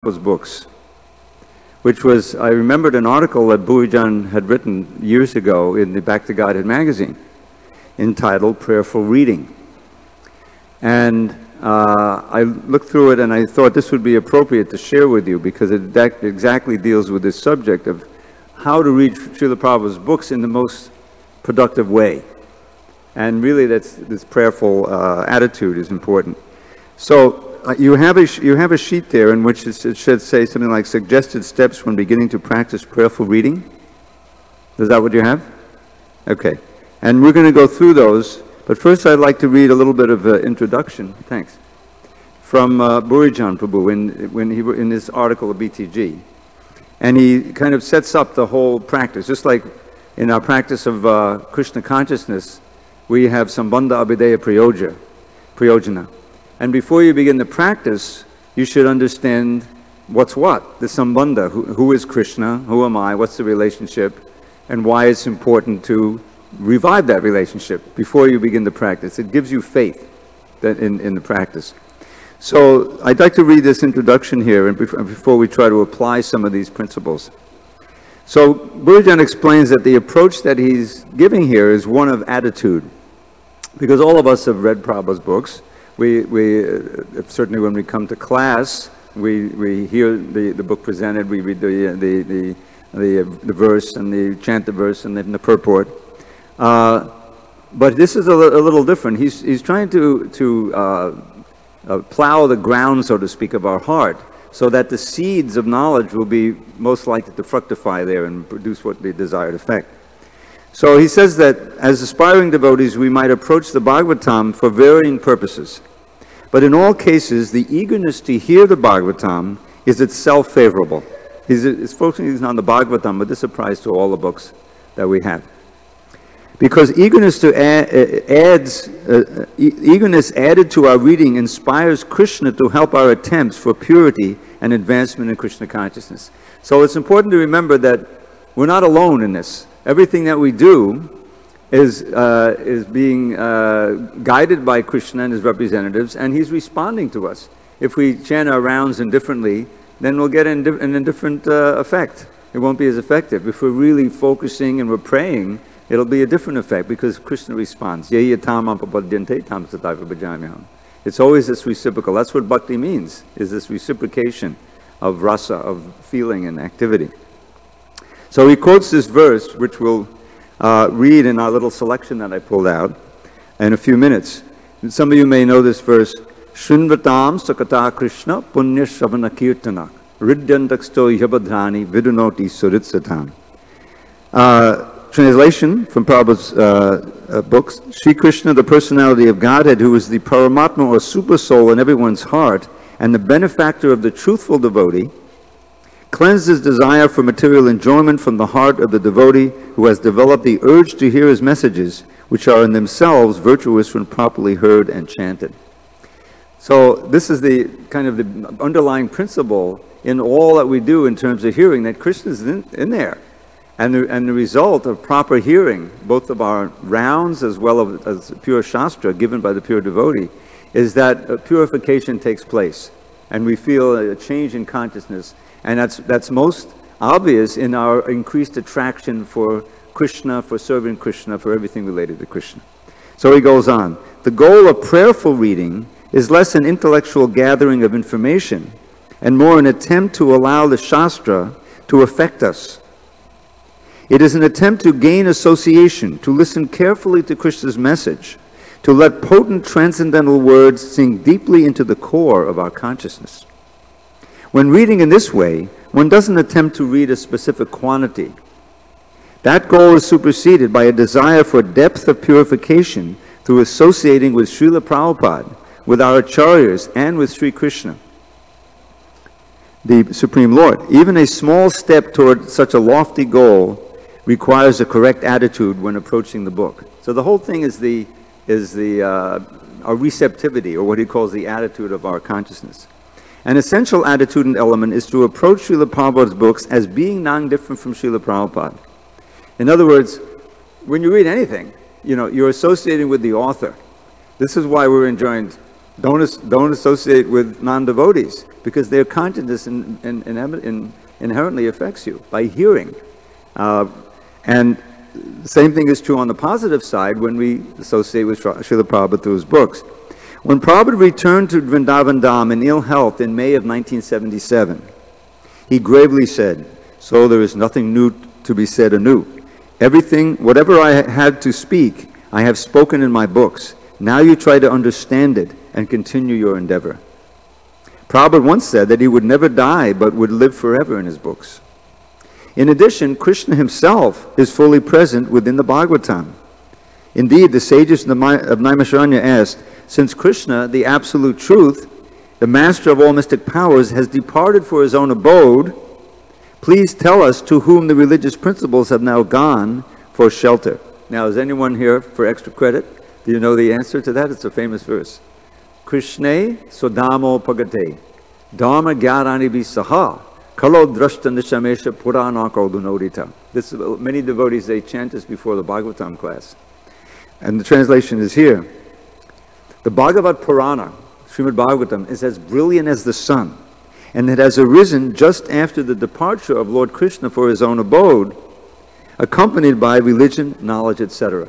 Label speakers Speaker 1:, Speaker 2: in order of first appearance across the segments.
Speaker 1: Prabhupada's books, which was, I remembered an article that Bhuijan had written years ago in the Back to Godhead magazine entitled Prayerful Reading. And I looked through it and I thought this would be appropriate to share with you because it exactly deals with this subject of how to read Srila Prabhupada's books in the most productive way. And really this prayerful attitude is important. So you have a sheet there in which it should say something like suggested steps when beginning to practice prayerful reading. Is that what you have? Okay. And we're going to go through those, but first I'd like to read a little bit of introduction, thanks, from Burijan Prabhu in this article of BTG. And he kind of sets up the whole practice, just like in our practice of Krishna consciousness, we have Sambandha Abhideya Prayojana. And before you begin the practice, you should understand what's what, the Sambandha, who is Krishna, who am I, what's the relationship, and why it's important to revive that relationship before you begin the practice. It gives you faith that in the practice. So I'd like to read this introduction here and before we try to apply some of these principles. So Burijan explains that the approach that he's giving here is one of attitude. Because all of us have read Prabhupada's books. We certainly when we come to class, we hear the book presented, we read the verse and chant the verse and then the purport. But this is a little different. He's trying to plow the ground, so to speak, of our heart, so that the seeds of knowledge will be most likely to fructify there and produce what the desired effect. So he says that as aspiring devotees, we might approach the Bhagavatam for varying purposes. But in all cases, the eagerness to hear the Bhagavatam is itself favorable. He's focusing on the Bhagavatam, but this applies to all the books that we have. Because eagerness added to our reading inspires Krishna to help our attempts for purity and advancement in Krishna consciousness. So it's important to remember that we're not alone in this. Everything that we do is being guided by Krishna and his representatives, and he's responding to us. If we chant our rounds indifferently, then we'll get an indifferent effect. It won't be as effective. If we're really focusing and we're praying, it'll be a different effect because Krishna responds. It's always this reciprocal. That's what bhakti means, is this reciprocation of rasa, of feeling and activity. So he quotes this verse, which we'll read in our little selection that I pulled out in a few minutes. And some of you may know this verse, Shrinvatam Sakata Krishna Punya Shavana Kirtana Riddyantaksto Yabadhrani Vidunoti Suritsatam. Translation from Prabhupada's books, Sri Krishna, the personality of Godhead, who is the Paramatma or super soul in everyone's heart and the benefactor of the truthful devotee, cleanses desire for material enjoyment from the heart of the devotee who has developed the urge to hear his messages, which are in themselves virtuous when properly heard and chanted. So this is the kind of the underlying principle in all that we do in terms of hearing, that Krishna is in there. And the result of proper hearing, both of our rounds as well as pure Shastra given by the pure devotee, is that purification takes place. And we feel a change in consciousness. And that's most obvious in our increased attraction for Krishna, for serving Krishna, for everything related to Krishna. So he goes on. The goal of prayerful reading is less an intellectual gathering of information and more an attempt to allow the Shastra to affect us. It is an attempt to gain association, to listen carefully to Krishna's message, to let potent transcendental words sink deeply into the core of our consciousness. When reading in this way, one doesn't attempt to read a specific quantity. That goal is superseded by a desire for depth of purification through associating with Srila Prabhupada, with our acharyas, and with Sri Krishna, the Supreme Lord. Even a small step toward such a lofty goal requires a correct attitude when approaching the book. So the whole thing is our receptivity, or what he calls the attitude of our consciousness. An essential attitude and element is to approach Srila Prabhupada's books as being non-different from Srila Prabhupada. In other words, when you read anything, you're associating with the author. This is why we're enjoined Don't associate with non-devotees, because their consciousness inherently affects you by hearing. And the same thing is true on the positive side when we associate with Srila Prabhupada through his books. When Prabhupada returned to Vrindavan Dham in ill health in May of 1977, he gravely said, "So there is nothing new to be said anew. Everything, whatever I had to speak, I have spoken in my books. Now you try to understand it and continue your endeavor." Prabhupada once said that he would never die but would live forever in his books. In addition, Krishna himself is fully present within the Bhagavatam. Indeed, the sages of Naimisharanya asked, since Krishna, the absolute truth, the master of all mystic powers, has departed for his own abode, please tell us to whom the religious principles have now gone for shelter. Now, is anyone here for extra credit? Do you know the answer to that? It's a famous verse. Krishne sodamo pagate, dharma gyarani bisaha, kalo drashta nishamesha puranako dunodita. This, many devotees, they chant this before the Bhagavatam class. And the translation is here. The Bhagavad Purana, Srimad Bhagavatam, is as brilliant as the sun, and it has arisen just after the departure of Lord Krishna for his own abode, accompanied by religion, knowledge, etc.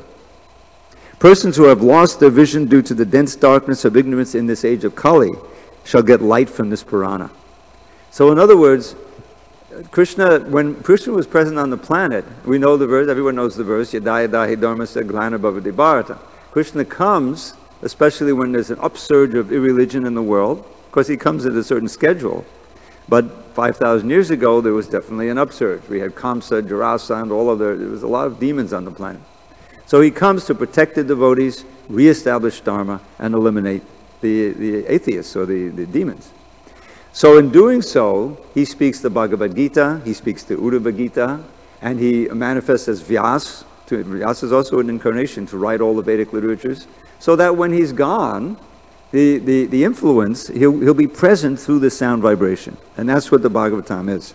Speaker 1: Persons who have lost their vision due to the dense darkness of ignorance in this age of Kali shall get light from this Purana. So in other words, Krishna, when Krishna was present on the planet, we know the verse, everyone knows the verse, Yadaya dahi dharmasya glana bhavati bharata. Krishna comes, especially when there's an upsurge of irreligion in the world. Of course, he comes at a certain schedule. But 5,000 years ago, there was definitely an upsurge. We had Kamsa, Jarasandha, there was a lot of demons on the planet. So he comes to protect the devotees, reestablish Dharma, and eliminate the atheists or the demons. So in doing so, he speaks the Bhagavad Gita, he speaks the Uddhava Gita, and he manifests as Vyas. Vyas is also an incarnation to write all the Vedic literatures, so that when he's gone, the influence, he'll be present through the sound vibration. And that's what the Bhagavatam is.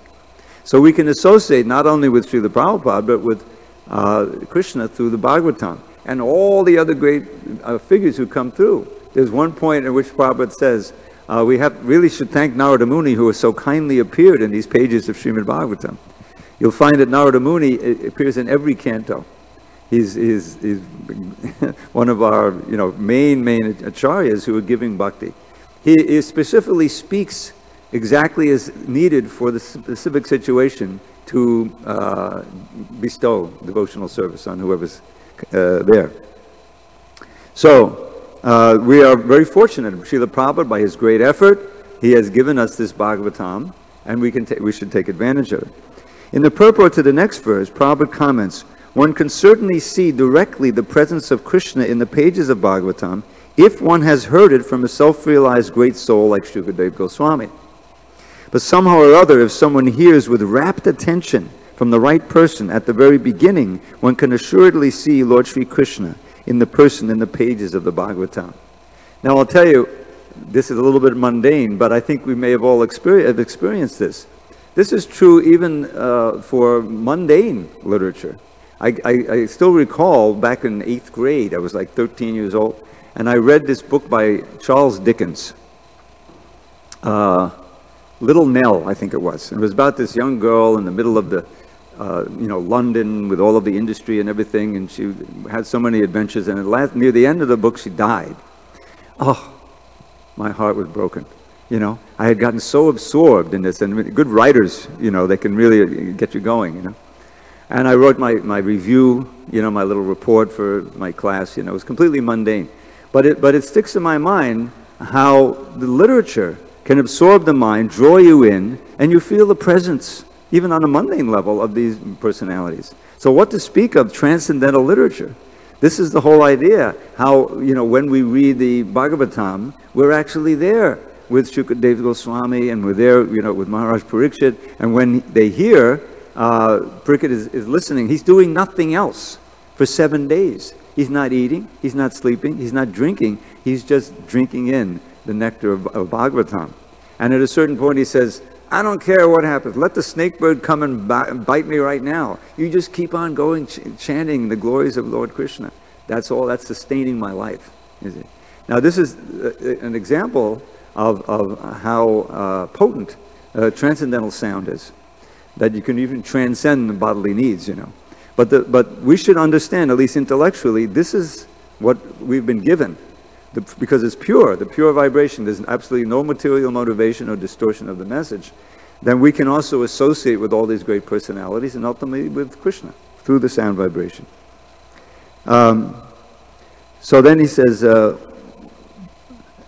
Speaker 1: So we can associate not only with Srila Prabhupada, but with Krishna through the Bhagavatam. And all the other great figures who come through. There's one point in which Prabhupada says, we really should thank Narada Muni, who has so kindly appeared in these pages of Srimad Bhagavatam. You'll find that Narada Muni appears in every canto. He's one of our main acharyas who are giving bhakti. He specifically speaks exactly as needed for the specific situation to bestow devotional service on whoever's there. So we are very fortunate. Srila Prabhupada, by his great effort, he has given us this Bhagavatam, and we should take advantage of it. In the purport to the next verse, Prabhupada comments, one can certainly see directly the presence of Krishna in the pages of Bhagavatam if one has heard it from a self-realized great soul like Shukadeva Goswami. But somehow or other, if someone hears with rapt attention from the right person at the very beginning, one can assuredly see Lord Sri Krishna in the person in the pages of the Bhagavatam. Now I'll tell you, this is a little bit mundane, but I think we may have all experienced this. This is true even for mundane literature. I still recall back in 8th grade, I was like 13 years old, and I read this book by Charles Dickens, Little Nell, I think it was. And it was about this young girl in the middle of the, London with all of the industry and everything, and she had so many adventures, and near the end of the book, she died. Oh, my heart was broken. I had gotten so absorbed in this, and good writers, they can really get you going, And I wrote my review, my little report for my class, it was completely mundane. But it sticks in my mind how the literature can absorb the mind, draw you in, and you feel the presence, even on a mundane level, of these personalities. So what to speak of transcendental literature? This is the whole idea, how, when we read the Bhagavatam, we're actually there with Shukadeva Goswami, and we're there, with Maharaj Parikshit, and when they hear, Parikshit is listening, he's doing nothing else for 7 days. He's not eating, he's not sleeping, he's not drinking, he's just drinking in the nectar of Bhagavatam. And at a certain point he says, I don't care what happens, let the snake bird come and bite me right now. You just keep on going, chanting the glories of Lord Krishna. That's all, that's sustaining my life. Now this is an example of how potent transcendental sound is, that you can even transcend the bodily needs, you know. But we should understand, at least intellectually, this is what we've been given, because it's pure, the pure vibration. There's absolutely no material motivation or distortion of the message. Then we can also associate with all these great personalities and ultimately with Krishna through the sound vibration. So then he says,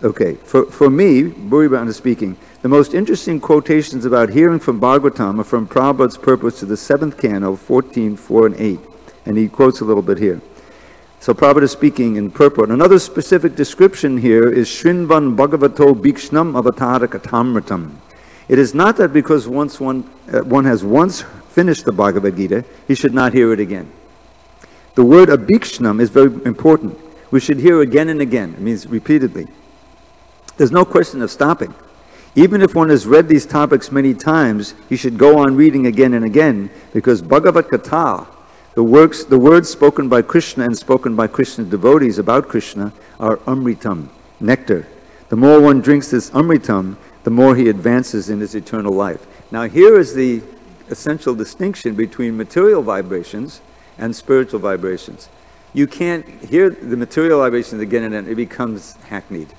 Speaker 1: okay, for me, Bhuriban is speaking, the most interesting quotations about hearing from Bhagavatam are from Prabhupada's purpose to the 7th canto, 14, 4, and 8. And he quotes a little bit here. So Prabhupada is speaking in purport. Another specific description here is Shrinvan Bhagavato Bhikshnam Avatara Katamritam. It is not that because one has once finished the Bhagavad Gita, he should not hear it again. The word abhikshnam is very important. We should hear again and again. It means repeatedly. There's no question of stopping. Even if one has read these topics many times, he should go on reading again and again, because Bhagavad Gita, the words spoken by Krishna and spoken by Krishna's devotees about Krishna, are amritam, nectar. The more one drinks this amritam, the more he advances in his eternal life. Now here is the essential distinction between material vibrations and spiritual vibrations. You can't hear the material vibrations again and again, it becomes hackneyed,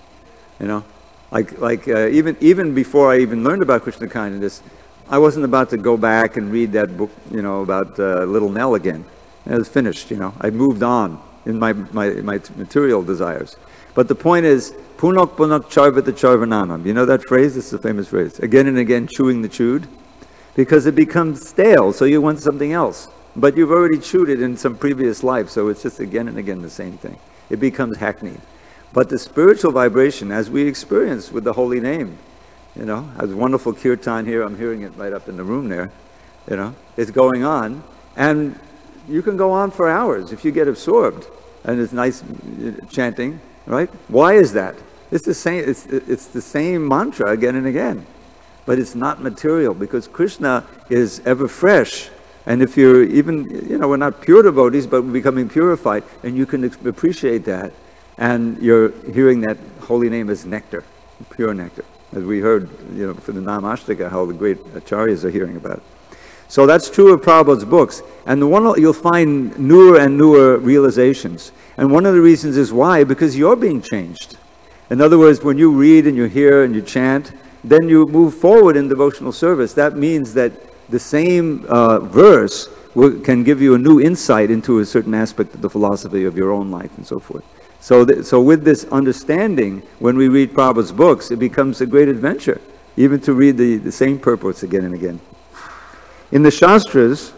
Speaker 1: you know. Even before I even learned about Krishna consciousness, I wasn't about to go back and read that book, you know, about Little Nell again. It was finished, you know. I moved on in my material desires. But the point is, punok punok charvita charvananam. You know that phrase? This is a famous phrase. Again and again, chewing the chewed. Because it becomes stale, so you want something else. But you've already chewed it in some previous life, so it's just again and again the same thing. It becomes hackneyed. But the spiritual vibration, as we experience with the holy name, you know, as wonderful kirtan here, I'm hearing it right up in the room there, you know, it's going on, and you can go on for hours if you get absorbed, and it's nice chanting, right? Why is that? It's the same, it's the same mantra again and again, but it's not material, because Krishna is ever fresh. And if you're even, you know, we're not pure devotees, but we're becoming purified, and you can appreciate that. And you're hearing that holy name as nectar, pure nectar. As we heard, you know, for the Namashtaka, how the great acharyas are hearing about it. So that's true of Prabhupada's books. And you'll find newer and newer realizations. And one of the reasons is why? Because you're being changed. In other words, when you read and you hear and you chant, then you move forward in devotional service. That means that the same verse can give you a new insight into a certain aspect of the philosophy of your own life and so forth. So with this understanding, when we read Prabhupada's books, it becomes a great adventure, even to read the same purports again and again. In the Shastras,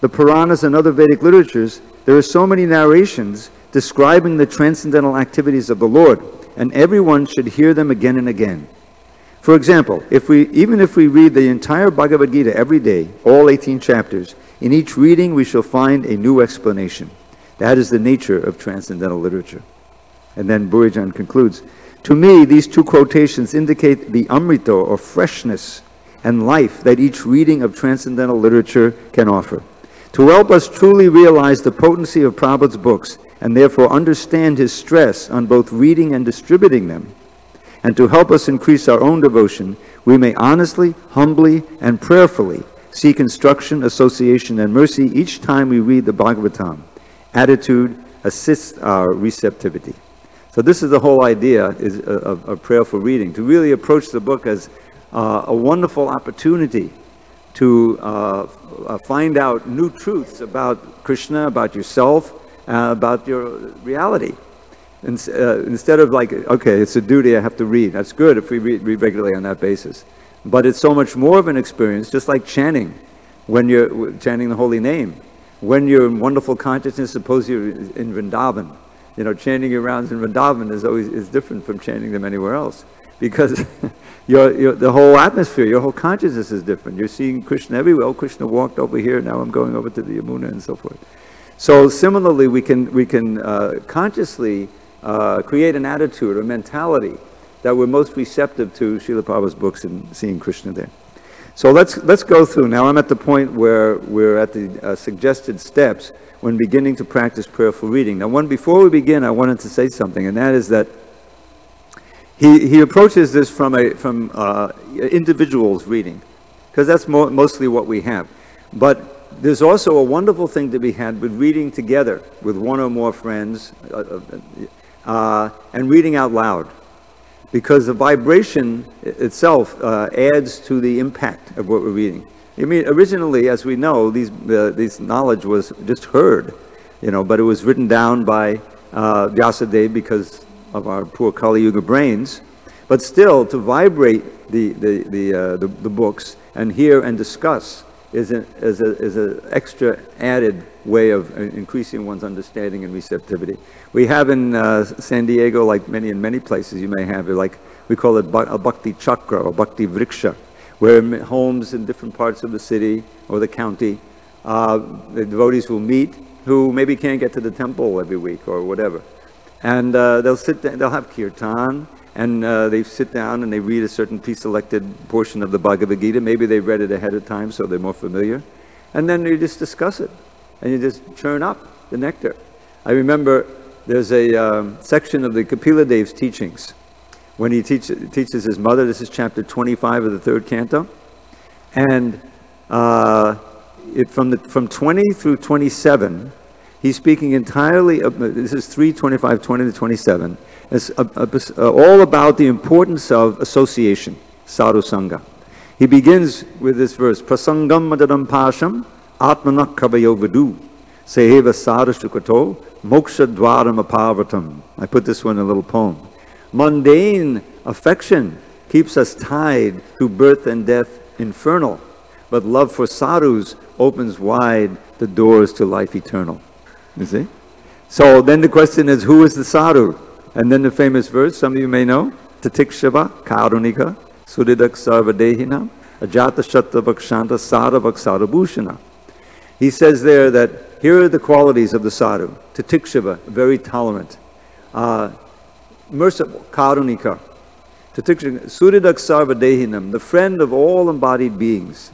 Speaker 1: the Puranas and other Vedic literatures, there are so many narrations describing the transcendental activities of the Lord, and everyone should hear them again and again. For example, even if we read the entire Bhagavad Gita every day, all 18 chapters, in each reading we shall find a new explanation. That is the nature of transcendental literature. And then Bhurijan concludes, to me, these two quotations indicate the amrita, or freshness, and life that each reading of transcendental literature can offer. To help us truly realize the potency of Prabhupada's books, and therefore understand his stress on both reading and distributing them, and to help us increase our own devotion, we may honestly, humbly, and prayerfully seek instruction, association, and mercy each time we read the Bhagavatam. Attitude assists our receptivity. So this is the whole idea of prayerful reading, to really approach the book as a wonderful opportunity to find out new truths about Krishna, about yourself, about your reality. Instead of like, okay, it's a duty I have to read. That's good if we read regularly on that basis. But it's so much more of an experience, just like chanting, when you're chanting the holy name. When you're in wonderful consciousness, suppose you're in Vrindavan. You know, chanting your rounds in Vrindavan is different from chanting them anywhere else, because the whole atmosphere, your whole consciousness is different. You're seeing Krishna everywhere. Oh, Krishna walked over here. Now I'm going over to the Yamuna and so forth. So similarly, we can consciously create an attitude or mentality that we're most receptive to Srila Prabhupada's books and seeing Krishna there. So let's go through. Now I'm at the point where we're at the suggested steps when beginning to practice prayerful reading. Now before we begin, I wanted to say something, and that is that He approaches this from individuals reading, because that's mostly what we have. But there's also a wonderful thing to be had with reading together with one or more friends and reading out loud, because the vibration itself adds to the impact of what we're reading. I mean, originally, as we know, these knowledge was just heard, but it was written down by Vyasadeva because of our poor Kali Yuga brains. But still, to vibrate the books and hear and discuss is an extra added way of increasing one's understanding and receptivity. We have in San Diego, like in many places you may have, like we call it a bhakti chakra or bhakti vriksha, where in homes in different parts of the city or the county, the devotees will meet who maybe can't get to the temple every week or whatever. And they'll sit down, they'll have kirtan, and they sit down and they read a certain pre-selected portion of the Bhagavad Gita. Maybe they've read it ahead of time, so they're more familiar. And then you just discuss it, and you just churn up the nectar. I remember there's a section of the Kapila Dev's teachings when he teaches his mother. This is chapter 25 of the 3rd canto. And from 20 through 27, he's speaking entirely, this is 3:25, 20 to 27. It's all about the importance of association, sadhu sangha. He begins with this verse, Prasangam madadam pasham atmanak kavayo vidu seheva sadhu shukato moksha dwaram apavatam. I put this one in a little poem. Mundane affection keeps us tied to birth and death infernal, but love for sadhus opens wide the doors to life eternal. You see? So then the question is, who is the sadhu? And then the famous verse, some of you may know, Tatikshava karunika sudidak sarvadehinam ajata shatta vakshanta sada vaksarabhushana. He says there that here are the qualities of the sadhu. Tatikshava, very tolerant. Merciful, karunika. Tatikshava, sudidak sarvadehinam, the friend of all embodied beings.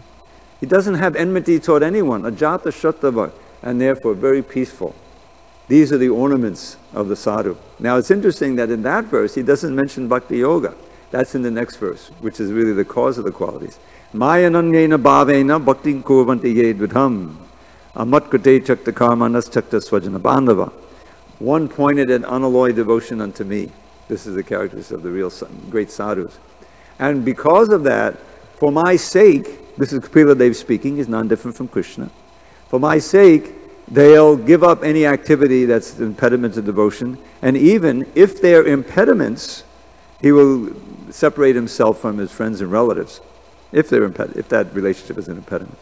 Speaker 1: He doesn't have enmity toward anyone. Ajata shatta, and therefore very peaceful. These are the ornaments of the sadhu. Now it's interesting that in that verse he doesn't mention bhakti yoga. That's in the next verse, which is really the cause of the qualities. Mayananyena bhavena bhaktin kurvanti yedvidham amatkrate chakta karmanas chakta swajana bandhava. One pointed and unalloyed devotion unto me. This is the characteristics of the real great sadhus. And because of that, for my sake, this is Kapila Dev speaking, he's none different from Krishna. For my sake, they'll give up any activity that's an impediment to devotion, and even if they're impediments, he will separate himself from his friends and relatives, if that relationship is an impediment.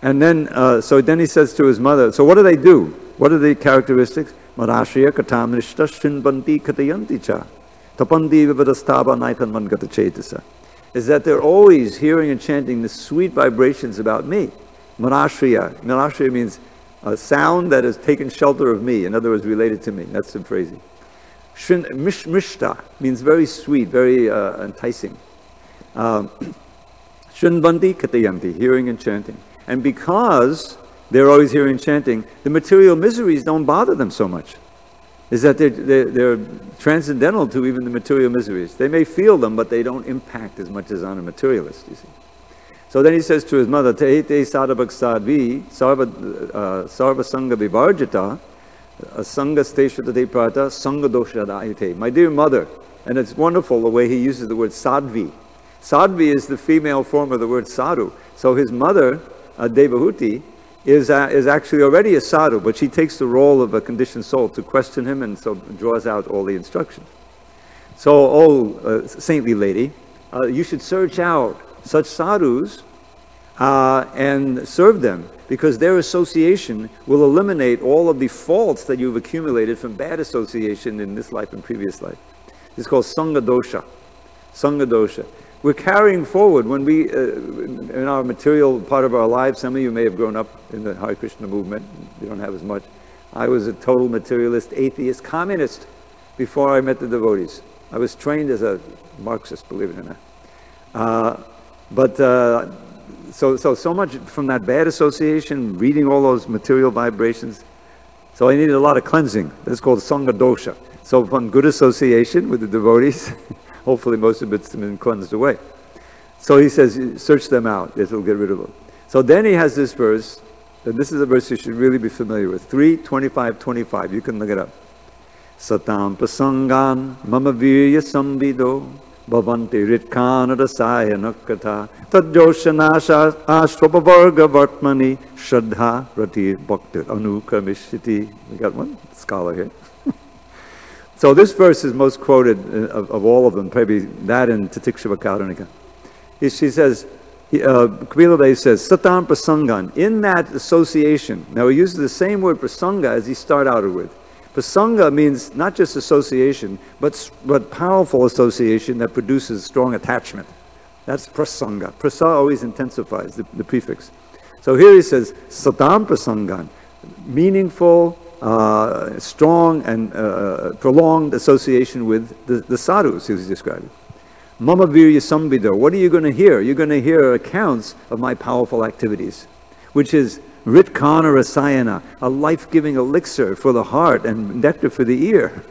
Speaker 1: And then, so then he says to his mother, so what do they do? What are the characteristics? Marashriya katam nishta shinbanti katayanti cha tapandi vivadastava naitan mangata chetasa. Is that they're always hearing and chanting the sweet vibrations about me. Marashriya. Marashriya means a sound that has taken shelter of me, in other words, related to me. That's the phrasing. Mishta means very sweet, very enticing. Shunbanti katayanti, hearing and chanting. And because they're always hearing and chanting, the material miseries don't bother them so much. Is that they're transcendental to even the material miseries. They may feel them, but they don't impact as much as on a materialist, you see. So then he says to his mother, Tehite sadhavak sadvi sarva sangha vivarjita sangha steshvatate prata sangha doshadayate. My dear mother, and it's wonderful the way he uses the word sadvi. Sadvi is the female form of the word sadhu. So his mother, Devahuti, is actually already a sadhu, but she takes the role of a conditioned soul to question him, and so draws out all the instructions. So, saintly lady, you should search out such sadhus and serve them, because their association will eliminate all of the faults that you've accumulated from bad association in this life and previous life. This is called Sangha dosha. Sangha dosha. We're carrying forward when we, in our material part of our lives, some of you may have grown up in the Hare Krishna movement, you don't have as much. I was a total materialist, atheist, communist before I met the devotees. I was trained as a Marxist, believe it or not. So much from that bad association, reading all those material vibrations. So I needed a lot of cleansing. That's called Sangha dosha. So from good association with the devotees, hopefully most of it's been cleansed away. So he says, search them out, it'll get rid of them. So then he has this verse, and this is a verse you should really be familiar with, 3:25-25, you can look it up. Satam prasangan mama virya samvido bhavanti ritkana rasaya nakata tadjoshanasha ashvapavarga vartmani shraddha rati bhakti anukamishiti. We got one scholar here. So this verse is most quoted of all of them, probably that and Titikshava Karunika. She says, Kapila Dev says, Satam prasangan, in that association. Now he uses the same word prasanga as he started out with. Prasanga means not just association, but powerful association that produces strong attachment. That's prasanga. Prasa always intensifies the prefix. So here he says, Satam prasangan, meaningful, strong and prolonged association with the sadhus, he was describing. Mama virya samvido, what are you going to hear? You're going to hear accounts of my powerful activities, which is ritkana rasayana, a life-giving elixir for the heart and nectar for the ear.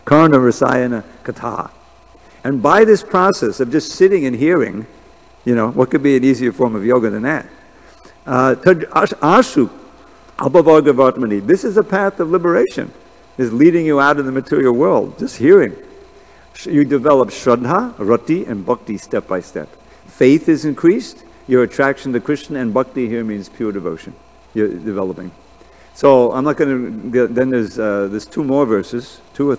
Speaker 1: Karna rasayana katha. And by this process of just sitting and hearing, you know, what could be an easier form of yoga than that? Ashu abhavarga vartmani. This is a path of liberation. Is leading you out of the material world, just hearing. You develop shraddha, rati, and bhakti step by step. Faith is increased, your attraction to Krishna, and bhakti here means pure devotion. You're developing. So I'm not going to, then there's two more verses, two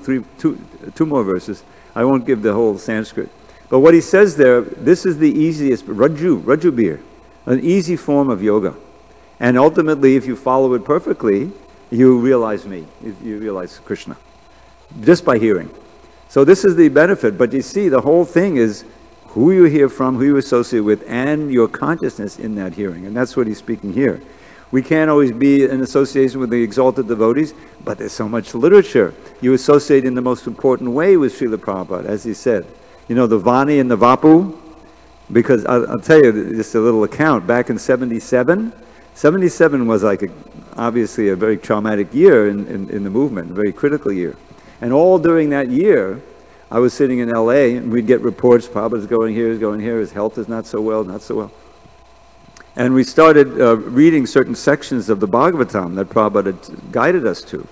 Speaker 1: more verses. I won't give the whole Sanskrit. But what he says there, this is the easiest, Raju Bir, an easy form of yoga. And ultimately, if you follow it perfectly, you realize me, you realize Krishna, just by hearing. So this is the benefit, but you see the whole thing is who you hear from, who you associate with, and your consciousness in that hearing. And that's what he's speaking here. We can't always be in association with the exalted devotees, but there's so much literature. You associate in the most important way with Srila Prabhupada, as he said. You know, the Vani and the Vapu, because I'll tell you just a little account. Back in 77 was like obviously a very traumatic year in the movement, a very critical year. And all during that year, I was sitting in LA, and we'd get reports, Prabhupada's going here, his health is not so well. And we started reading certain sections of the Bhagavatam that Prabhupada had guided us to.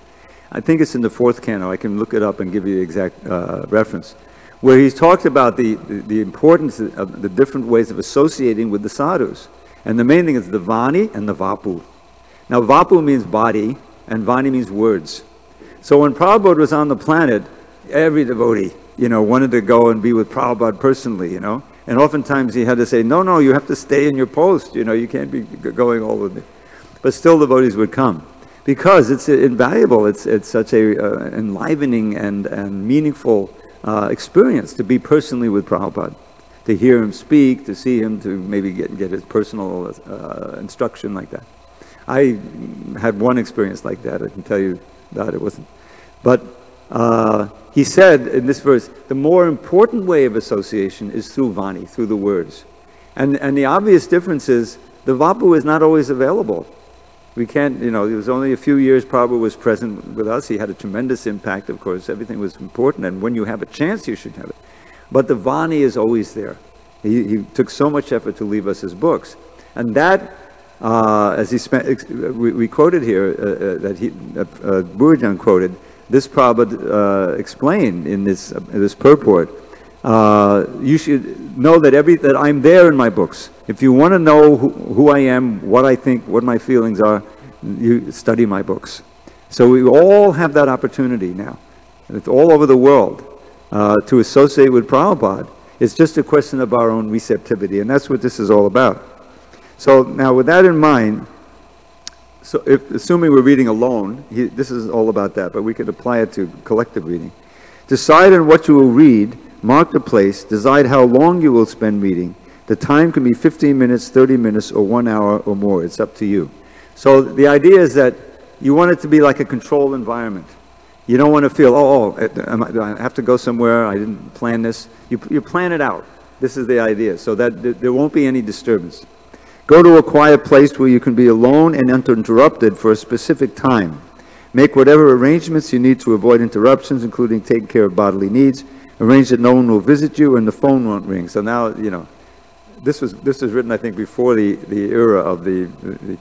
Speaker 1: I think it's in the 4th canto, I can look it up and give you the exact reference, where he's talked about the importance of the different ways of associating with the sadhus. And the main thing is the Vani and the Vapu. Now Vapu means body, and Vani means words. So when Prabhupada was on the planet, every devotee, you know, wanted to go and be with Prabhupada personally, you know. And oftentimes he had to say, no, you have to stay in your post, you know, you can't be going all with me. But still devotees would come. Because it's invaluable, it's such a enlivening and meaningful experience to be personally with Prabhupada. To hear him speak, to see him, to maybe get his personal instruction like that. I had one experience like that, I can tell you that it wasn't. But he said in this verse, the more important way of association is through Vani, through the words. And the obvious difference is the Vapu is not always available. We can't, you know, it was only a few years Prabhupada was present with us. He had a tremendous impact, of course. Everything was important, and when you have a chance, you should have it. But the Vani is always there. He took so much effort to leave us his books. And that, as we quoted here, that Bhujan quoted, this Prabhupada explained in this purport, you should know that I'm there in my books. If you want to know who I am, what I think, what my feelings are, you study my books. So we all have that opportunity now. It's all over the world to associate with Prabhupada. It's just a question of our own receptivity, and that's what this is all about. So now with that in mind, so assuming we're reading alone, this is all about that, but we could apply it to collective reading. Decide on what you will read, mark the place, decide how long you will spend reading. The time can be 15 minutes, 30 minutes, or 1 hour or more. It's up to you. So the idea is that you want it to be like a controlled environment. You don't want to feel, do I have to go somewhere, I didn't plan this. You plan it out. This is the idea, so that there won't be any disturbance. Go to a quiet place where you can be alone and uninterrupted for a specific time. Make whatever arrangements you need to avoid interruptions, including taking care of bodily needs. Arrange that no one will visit you and the phone won't ring. So now, you know, this was written, I think, before the era of the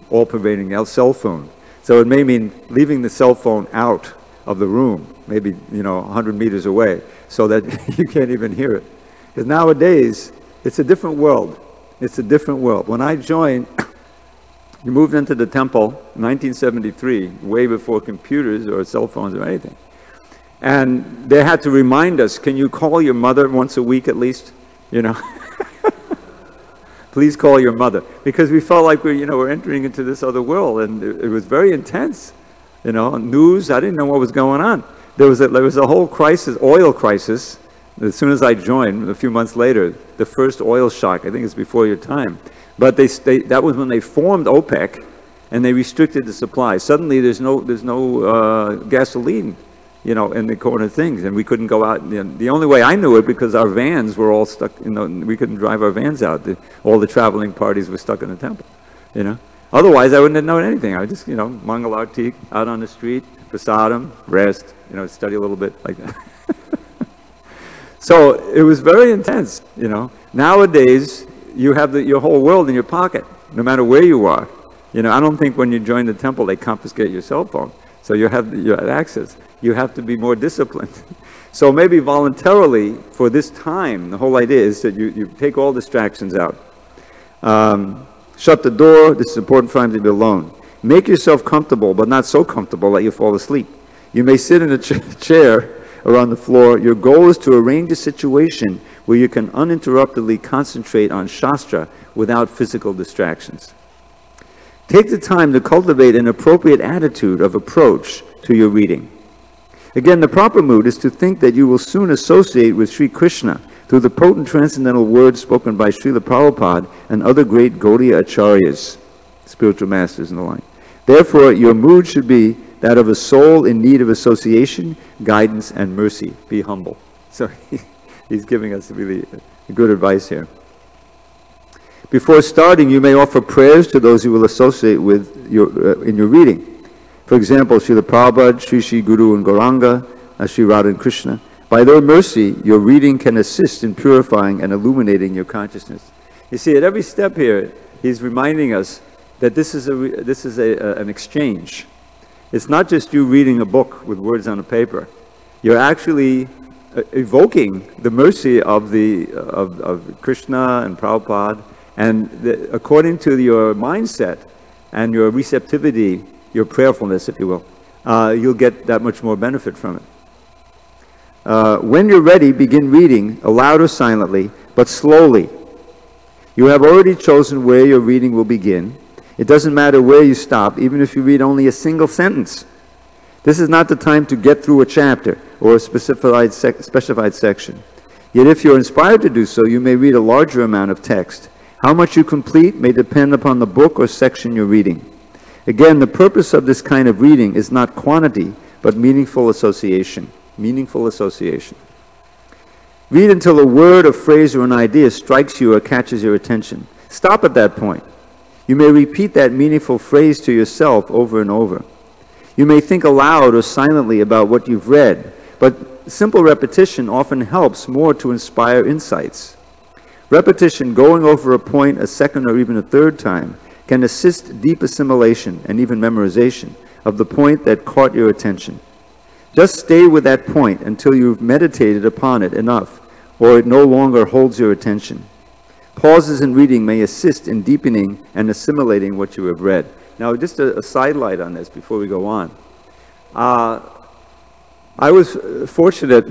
Speaker 1: all-pervading cell phone. So it may mean leaving the cell phone out of the room, maybe, you know, 100 meters away, so that you can't even hear it. Because nowadays, it's a different world. It's a different world. When I joined, you moved into the temple in 1973, way before computers or cell phones or anything. And they had to remind us, can you call your mother once a week at least? You know? Please call your mother. Because we felt like we're entering into this other world, and it was very intense. You know, news, I didn't know what was going on. There was a whole crisis, oil crisis. As soon as I joined, a few months later, the first oil shock, I think it's before your time. But that was when they formed OPEC, and they restricted the supply. Suddenly, there's no gasoline, you know, in the corner things, and we couldn't go out. You know, the only way I knew it, because our vans were all stuck. You know, we couldn't drive our vans out. All the traveling parties were stuck in the temple. You know, otherwise I wouldn't have known anything. I would just, you know, Mangalartik out on the street, prasadam, rest, you know, study a little bit like that. So it was very intense. You know, nowadays you have your whole world in your pocket, no matter where you are. You know, I don't think when you join the temple they confiscate your cell phone, so you have access. You have to be more disciplined. So maybe voluntarily for this time, the whole idea is that you take all distractions out. Shut the door. This is important for time to be alone. Make yourself comfortable, but not so comfortable that you fall asleep. You may sit in a chair or on the floor. Your goal is to arrange a situation where you can uninterruptedly concentrate on Shastra without physical distractions. Take the time to cultivate an appropriate attitude of approach to your reading. Again, the proper mood is to think that you will soon associate with Sri Krishna through the potent transcendental words spoken by Srila Prabhupada and other great Gaudiya Acharyas, spiritual masters and the like. Therefore, your mood should be that of a soul in need of association, guidance, and mercy. Be humble. So he's giving us really good advice here. Before starting, you may offer prayers to those you will associate with in your reading. For example, Srila Prabhupada, Sri Guru and Gauranga, Sri Radha and Krishna. By their mercy, your reading can assist in purifying and illuminating your consciousness. You see, at every step here, he's reminding us that this is an exchange. It's not just you reading a book with words on a paper. You're actually evoking the mercy of Krishna and Prabhupada, and according to your mindset and your receptivity, your prayerfulness, if you will, you'll get that much more benefit from it. When you're ready, begin reading, aloud or silently, but slowly. You have already chosen where your reading will begin. It doesn't matter where you stop, even if you read only a single sentence. This is not the time to get through a chapter or a specified section. Yet if you're inspired to do so, you may read a larger amount of text. How much you complete may depend upon the book or section you're reading. Again, the purpose of this kind of reading is not quantity, but meaningful association. Meaningful association. Read until a word, a phrase, or an idea strikes you or catches your attention. Stop at that point. You may repeat that meaningful phrase to yourself over and over. You may think aloud or silently about what you've read, but simple repetition often helps more to inspire insights. Repetition, going over a point a second or even a third time, can assist deep assimilation and even memorization of the point that caught your attention. Just stay with that point until you've meditated upon it enough, or it no longer holds your attention. Pauses in reading may assist in deepening and assimilating what you have read. Now, just a sidelight on this before we go on. I was fortunate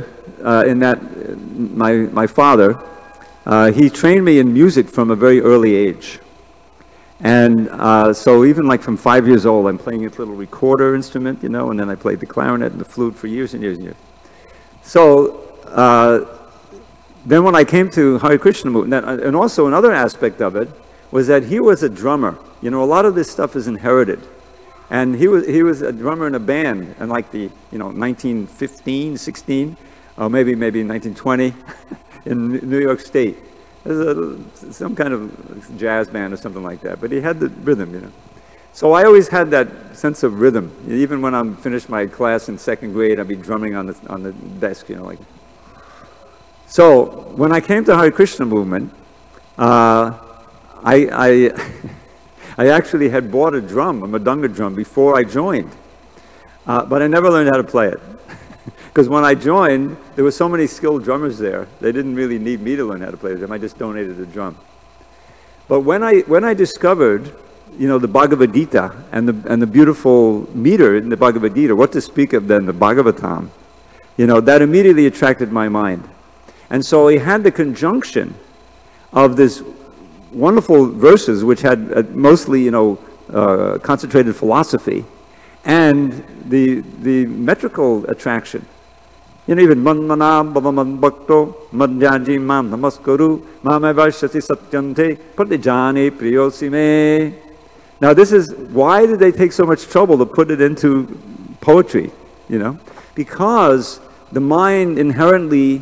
Speaker 1: in that my father, he trained me in music from a very early age. And so even like from 5 years old, I'm playing this little recorder instrument, you know, and then I played the clarinet and the flute for years and years and years. So then when I came to Hare Krishna movement, and also another aspect of it was that he was a drummer. You know, a lot of this stuff is inherited. And he was a drummer in a band in like the, 1915, 16, or maybe 1920 in New York State. Some kind of jazz band or something like that. But he had the rhythm, you know. So I always had that sense of rhythm. Even when I'm finished my class in second grade, I'd be drumming on the desk, you know, like. So when I came to Hare Krishna movement, I actually had bought a drum, a Madanga drum, before I joined. But I never learned how to play it. Because when I joined, there were so many skilled drummers there, they didn't really need me to learn how to play the drum. I just donated a drum. But when I discovered, you know, the Bhagavad Gita and the beautiful meter in the Bhagavad Gita, what to speak of then, the Bhagavatam, you know, that immediately attracted my mind. And so he had the conjunction of this wonderful verses which had mostly, you know, concentrated philosophy, and the metrical attraction. You know, even man manam bhavaman bhakto madhyaji mam namaskaru mamavashati satyante pratijane priyosime. Now this is, why did they take so much trouble to put it into poetry, you know? Because the mind inherently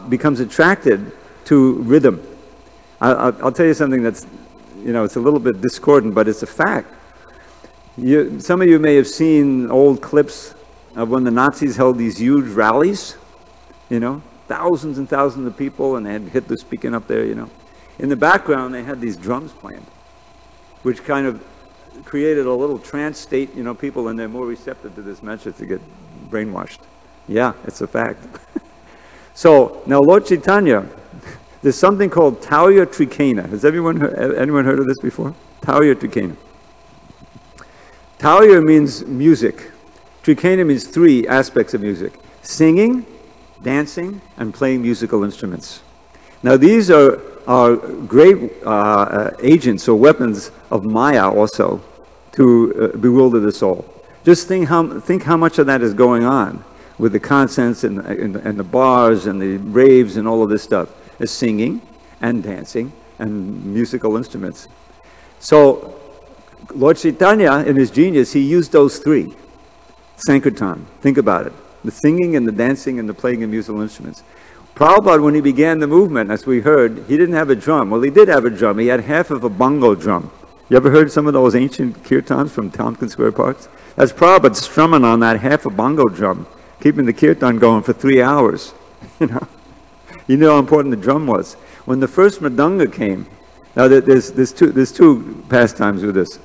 Speaker 1: becomes attracted to rhythm. I'll tell you something that's, you know, it's a little bit discordant, but it's a fact. Some of you may have seen old clips of when the Nazis held these huge rallies, you know, thousands and thousands of people, and they had Hitler speaking up there, you know. In the background, they had these drums playing, which kind of created a little trance state, you know, people, and they're more receptive to this message to get brainwashed. Yeah, it's a fact. So, now Lord Chaitanya, there's something called Tauya Trikena. Has anyone heard of this before? Tauya Trikena. Tauya means music. Trikena means three aspects of music: singing, dancing, and playing musical instruments. Now these are great agents or weapons of Maya also to bewilder the soul. Just think how much of that is going on with the concerts and the bars and the raves and all of this stuff. Is singing and dancing and musical instruments. So Lord Chaitanya, in his genius, he used those three. Sankirtan, think about it. The singing and the dancing and the playing of musical instruments. Prabhupada, when he began the movement, as we heard, he didn't have a drum. Well, he did have a drum. He had half of a bongo drum. You ever heard some of those ancient kirtans from Tompkins Square Parks? That's Prabhupada strumming on that half a bongo drum, keeping the kirtan going for 3 hours. You know? You know how important the drum was. When the first Mridanga came, now there's two pastimes with this.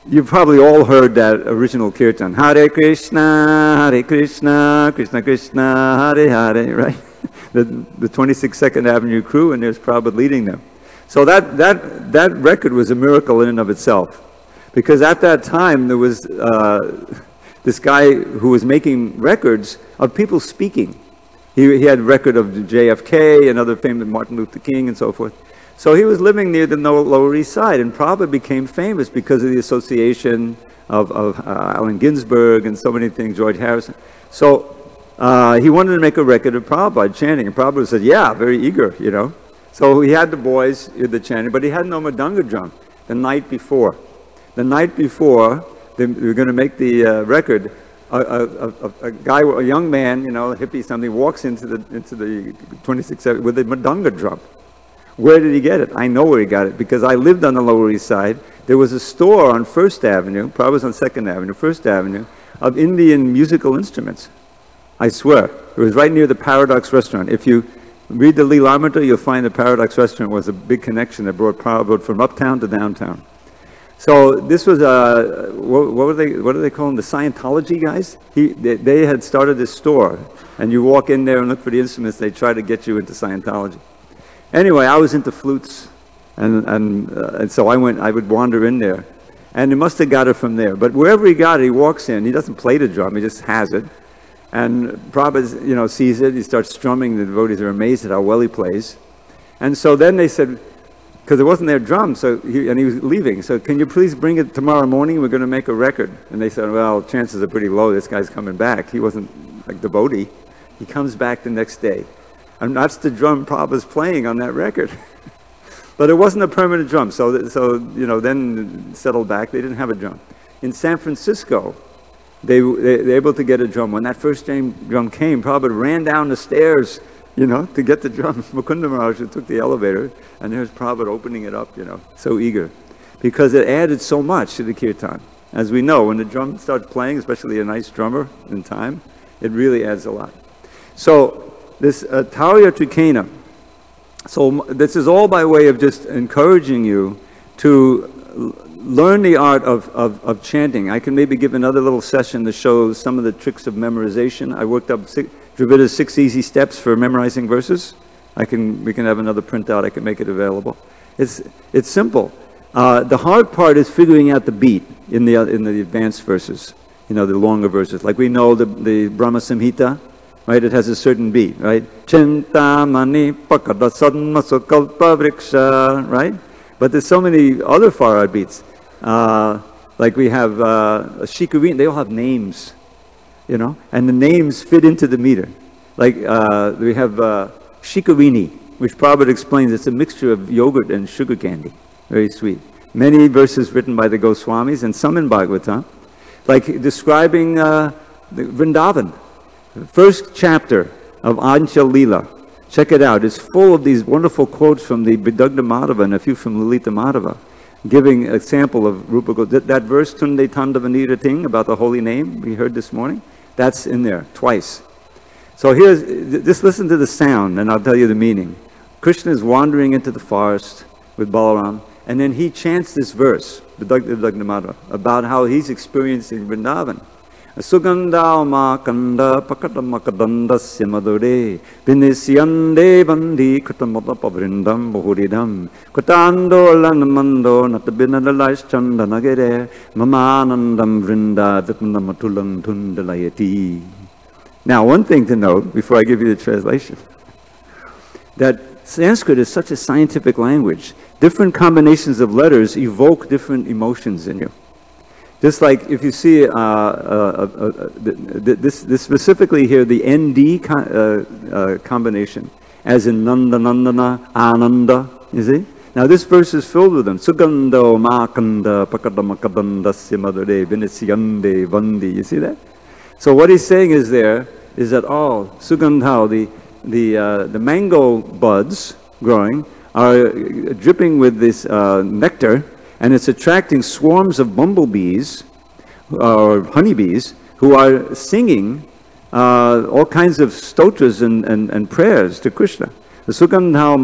Speaker 1: You've probably all heard that original kirtan. Hare Krishna, Krishna Krishna, Hare Hare, right? The 22nd Avenue crew, and there's Prabhupada leading them. So that record was a miracle in and of itself. Because at that time, there was this guy who was making records of people speaking. He had a record of JFK and other famous Martin Luther King and so forth. So he was living near the Lower East Side, and Prabhupada became famous because of the association of Allen Ginsberg and so many things, George Harrison. So he wanted to make a record of Prabhupada chanting, and Prabhupada said, yeah, very eager, you know. So he had the boys, the chanting, but he had no Mridanga drum the night before. The night before, they were going to make the record. A guy, a young man, you know, a hippie, something, walks into the 26th with a Mridanga drum. Where did he get it? I know where he got it, because I lived on the Lower East Side. There was a store on First Avenue, probably was on Second Avenue, First Avenue, of Indian musical instruments. I swear. It was right near the Paradox Restaurant. If you read the Leelamrita, you'll find the Paradox Restaurant was a big connection that brought Prabhupada from uptown to downtown. So this was what do they call them? The Scientology guys. They had started this store, and you walk in there and look for the instruments. They try to get you into Scientology. Anyway, I was into flutes, and so I would wander in there, and he must have got it from there. But wherever he got it, he walks in. He doesn't play the drum; he just has it. And Prabhupada, you know, sees it. He starts strumming. The devotees are amazed at how well he plays. And so then they said, because it wasn't their drum, and he was leaving. So can you please bring it tomorrow morning? We're going to make a record. And they said, well, chances are pretty low. This guy's coming back. He wasn't like devotee. He comes back the next day. And that's the drum Prabhupada's playing on that record. But it wasn't a permanent drum. So you know, then settled back. They didn't have a drum. In San Francisco, they were able to get a drum. When that first drum came, Prabhupada ran down the stairs, you know, to get the drum. Mukunda Maharaj took the elevator, and there's Prabhupada opening it up, you know, so eager. Because it added so much to the kirtan. As we know, when the drum starts playing, especially a nice drummer in time, it really adds a lot. So this Taurya Trikena. So this is all by way of just encouraging you to learn the art of chanting. I can maybe give another little session to show some of the tricks of memorization. I worked up Dravida's 6 easy steps for memorizing verses. We can have another printout. I can make it available. It's simple. The hard part is figuring out the beat in the advanced verses, the longer verses. Like we know the Brahma Samhita, right? It has a certain beat, right? Chintamani pakada sadmasakalpa vriksha, right? But there's so many other far out beats. Like we have Shikarini, they all have names, and the names fit into the meter. Like we have Shikarini, which Prabhupada explains it's a mixture of yogurt and sugar candy. Very sweet. Many verses written by the Goswamis and some in Bhagavatam, like describing the Vrindavan. The first chapter of Anchal Leela. Check it out. It's full of these wonderful quotes from the Vidagdha Madhava and a few from Lalita Madhava, giving a sample of Rupa Goswami. That verse, Tunde Tandavanira Ting, about the holy name we heard this morning, that's in there twice. So just listen to the sound and I'll tell you the meaning. Krishna is wandering into the forest with Balaram, and then he chants this verse, Vidagdha Madhava, about how he's experiencing Vrindavan. Sugandha makanda pakadamakadandasya madure vinisyande bandi kutamata pavrindam buhuridam kutando lanamando natabinadalais chandanagere mamanandam vrinda vitnamatulang tundalayati. Now, one thing to note before I give you the translation, that Sanskrit is such a scientific language. Different combinations of letters evoke different emotions in you. Just like if you see this specifically here, the ND combination, as in Nanda Nandana Ananda, you see? Now this verse is filled with them. Sugandho makanda pakadamakadandasya madare vinisyande vandi. You see that? So what he's saying is that Sugandho, the mango buds growing are dripping with this nectar, and it's attracting swarms of bumblebees or honeybees who are singing all kinds of stotras and prayers to Krishna. The Sugandha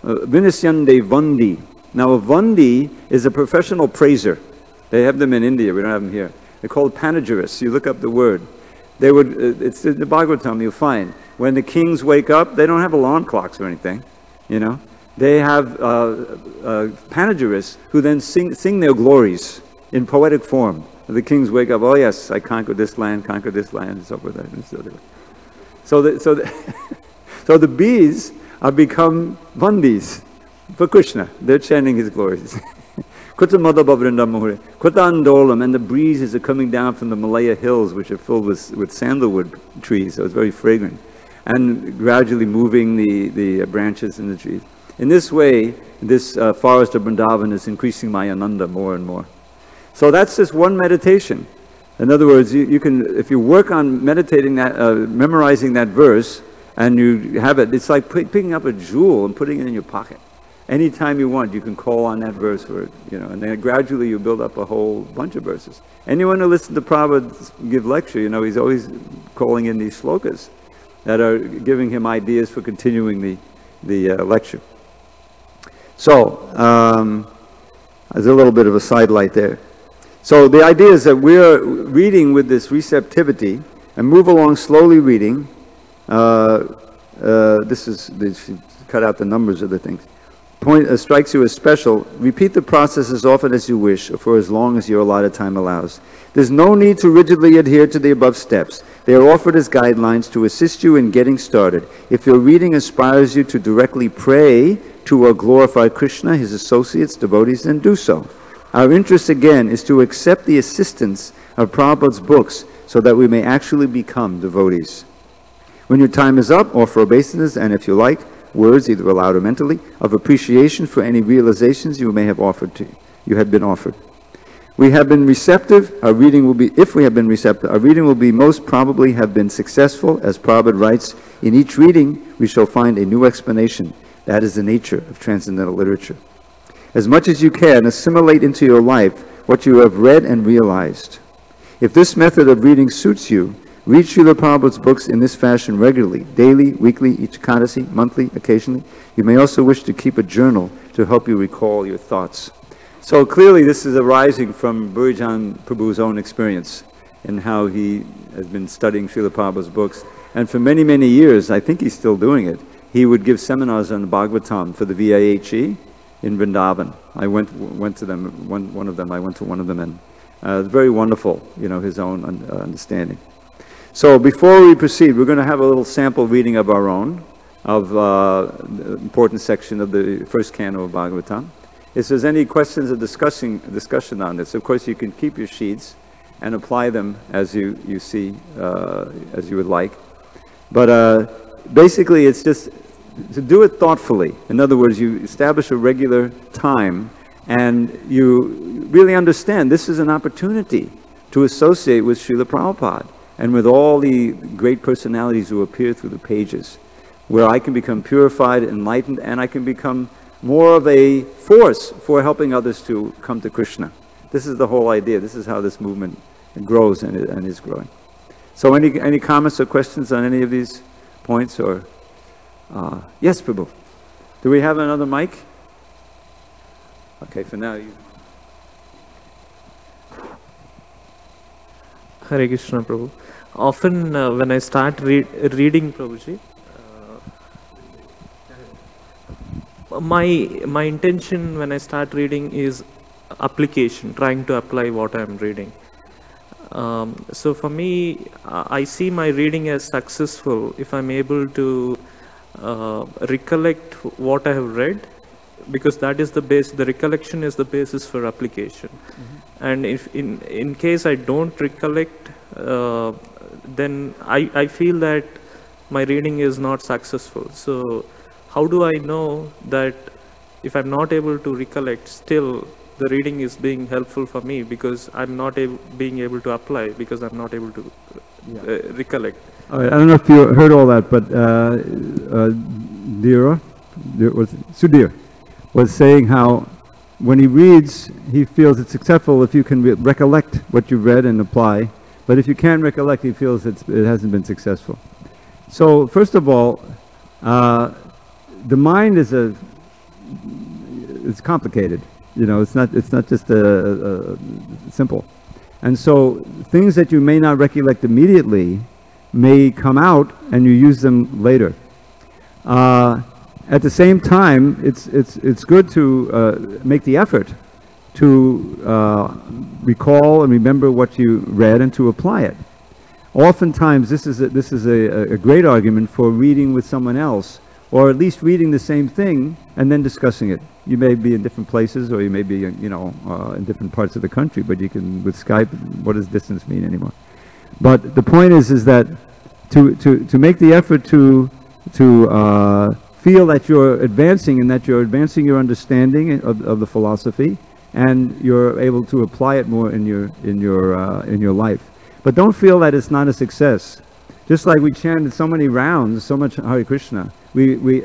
Speaker 1: Vinisyande Vandi. Now a Vandi is a professional praiser. They have them in India, we don't have them here. They're called panegyrists. You look up the word. It's in the Bhagavatam you'll find. When the kings wake up, they don't have alarm clocks or anything, They have panegyrists who then sing their glories in poetic form. The kings wake up, oh yes, I conquered this land, and so forth. So the bees have become Vandis for Krishna. They're chanting his glories. Kutandolam, and the breezes are coming down from the Malaya hills, which are filled with sandalwood trees, so it's very fragrant, and gradually moving the branches in the trees. In this way, this forest of Vrindavan is increasing my ananda more and more. So that's just one meditation. In other words, you can, if you work on meditating that, memorizing that verse, and you have it, it's like picking up a jewel and putting it in your pocket. Anytime you want, you can call on that verse, and then gradually you build up a whole bunch of verses. Anyone who listens to Prabhupada give lecture, he's always calling in these slokas that are giving him ideas for continuing the lecture. So, there's a little bit of a sidelight there. So the idea is that we're reading with this receptivity and move along slowly reading. This cut out the numbers of the things. Point strikes you as special. Repeat the process as often as you wish, or for as long as your allotted time allows. There's no need to rigidly adhere to the above steps. They are offered as guidelines to assist you in getting started. If your reading inspires you to directly pray to or glorify Krishna, his associates, devotees, then do so. Our interest, again, is to accept the assistance of Prabhupada's books so that we may actually become devotees. When your time is up, offer obeisances, and if you like, words, either aloud or mentally, of appreciation for any realizations you may have been offered. We have been receptive. If we have been receptive, our reading will be most probably have been successful. As Prabhupada writes, in each reading, we shall find a new explanation. That is the nature of transcendental literature. As much as you can, assimilate into your life what you have read and realized. If this method of reading suits you, Read Srila Prabhupada's books in this fashion regularly, daily, weekly, each Ekadasi, monthly, occasionally. You may also wish to keep a journal to help you recall your thoughts. So clearly this is arising from Burijan Prabhu's own experience and how he has been studying Srila Prabhupada's books. And for many, many years, I think he's still doing it, he would give seminars on Bhagavatam for the VIHE in Vrindavan. I went to them, one of them, I went to one of them, and very wonderful, you know, his own understanding. So before we proceed, we're going to have a little sample reading of our own, of the important section of the first canto of Bhagavatam. If there's any questions or discussion on this, of course you can keep your sheets and apply them as you see, as you would like. But basically it's just to do it thoughtfully. In other words, you establish a regular time and you really understand this is an opportunity to associate with Srila Prabhupada and with all the great personalities who appear through the pages, where I can become purified, enlightened, and I can become more of a force for helping others to come to Krishna. This is the whole idea. This is how this movement grows and is growing. So any comments or questions on any of these points? Or yes, Prabhu. Do we have another mic? Okay, for now you.
Speaker 2: Hare Krishna, Prabhu. Often when I start reading, Prabhuji, my intention when I start reading is application, trying to apply what I'm reading. So for me, I see my reading as successful if I'm able to recollect what I have read, because that is the base. The recollection is the basis for application. Mm-hmm. And if in case I don't recollect, then I feel that my reading is not successful. So how do I know that if I'm not able to recollect, still the reading is being helpful for me, because I'm not being able to apply, because I'm not able to recollect.
Speaker 1: All right, I don't know if you heard all that, but Sudhir was saying how when he reads, he feels it's successful if you can recollect what you read and apply, but if you can't recollect, he feels it hasn't been successful. So first of all, the mind is it's complicated. You know, it's not just simple. And so things that you may not recollect immediately may come out and you use them later. At the same time, it's good to make the effort to recall and remember what you read and to apply it. Oftentimes, this is a great argument for reading with someone else, or at least reading the same thing and then discussing it. You may be in different places, or you may be, in different parts of the country, but you can, with Skype, what does distance mean anymore? But the point is that to make the effort to feel that you're advancing, and that you're advancing your understanding of the philosophy, and you're able to apply it more in your life. But don't feel that it's not a success. Just like we chanted so many rounds, so much Hare Krishna,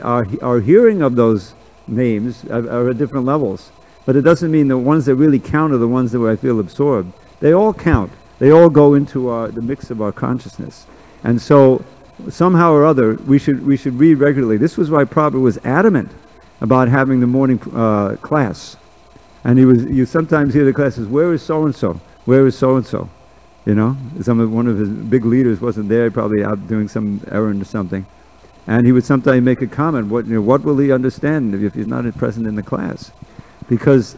Speaker 1: our hearing of those names are at different levels. But it doesn't mean the ones that really count are the ones that I feel absorbed. They all count. They all go into the mix of our consciousness. And so somehow or other, we should read regularly. This was why Prabhupada was adamant about having the morning class. And you sometimes hear the classes, where is so-and-so? Where is so-and-so? You know, one of his big leaders wasn't there, probably out doing some errand or something. And he would sometimes make a comment, what will he understand if he's not present in the class? Because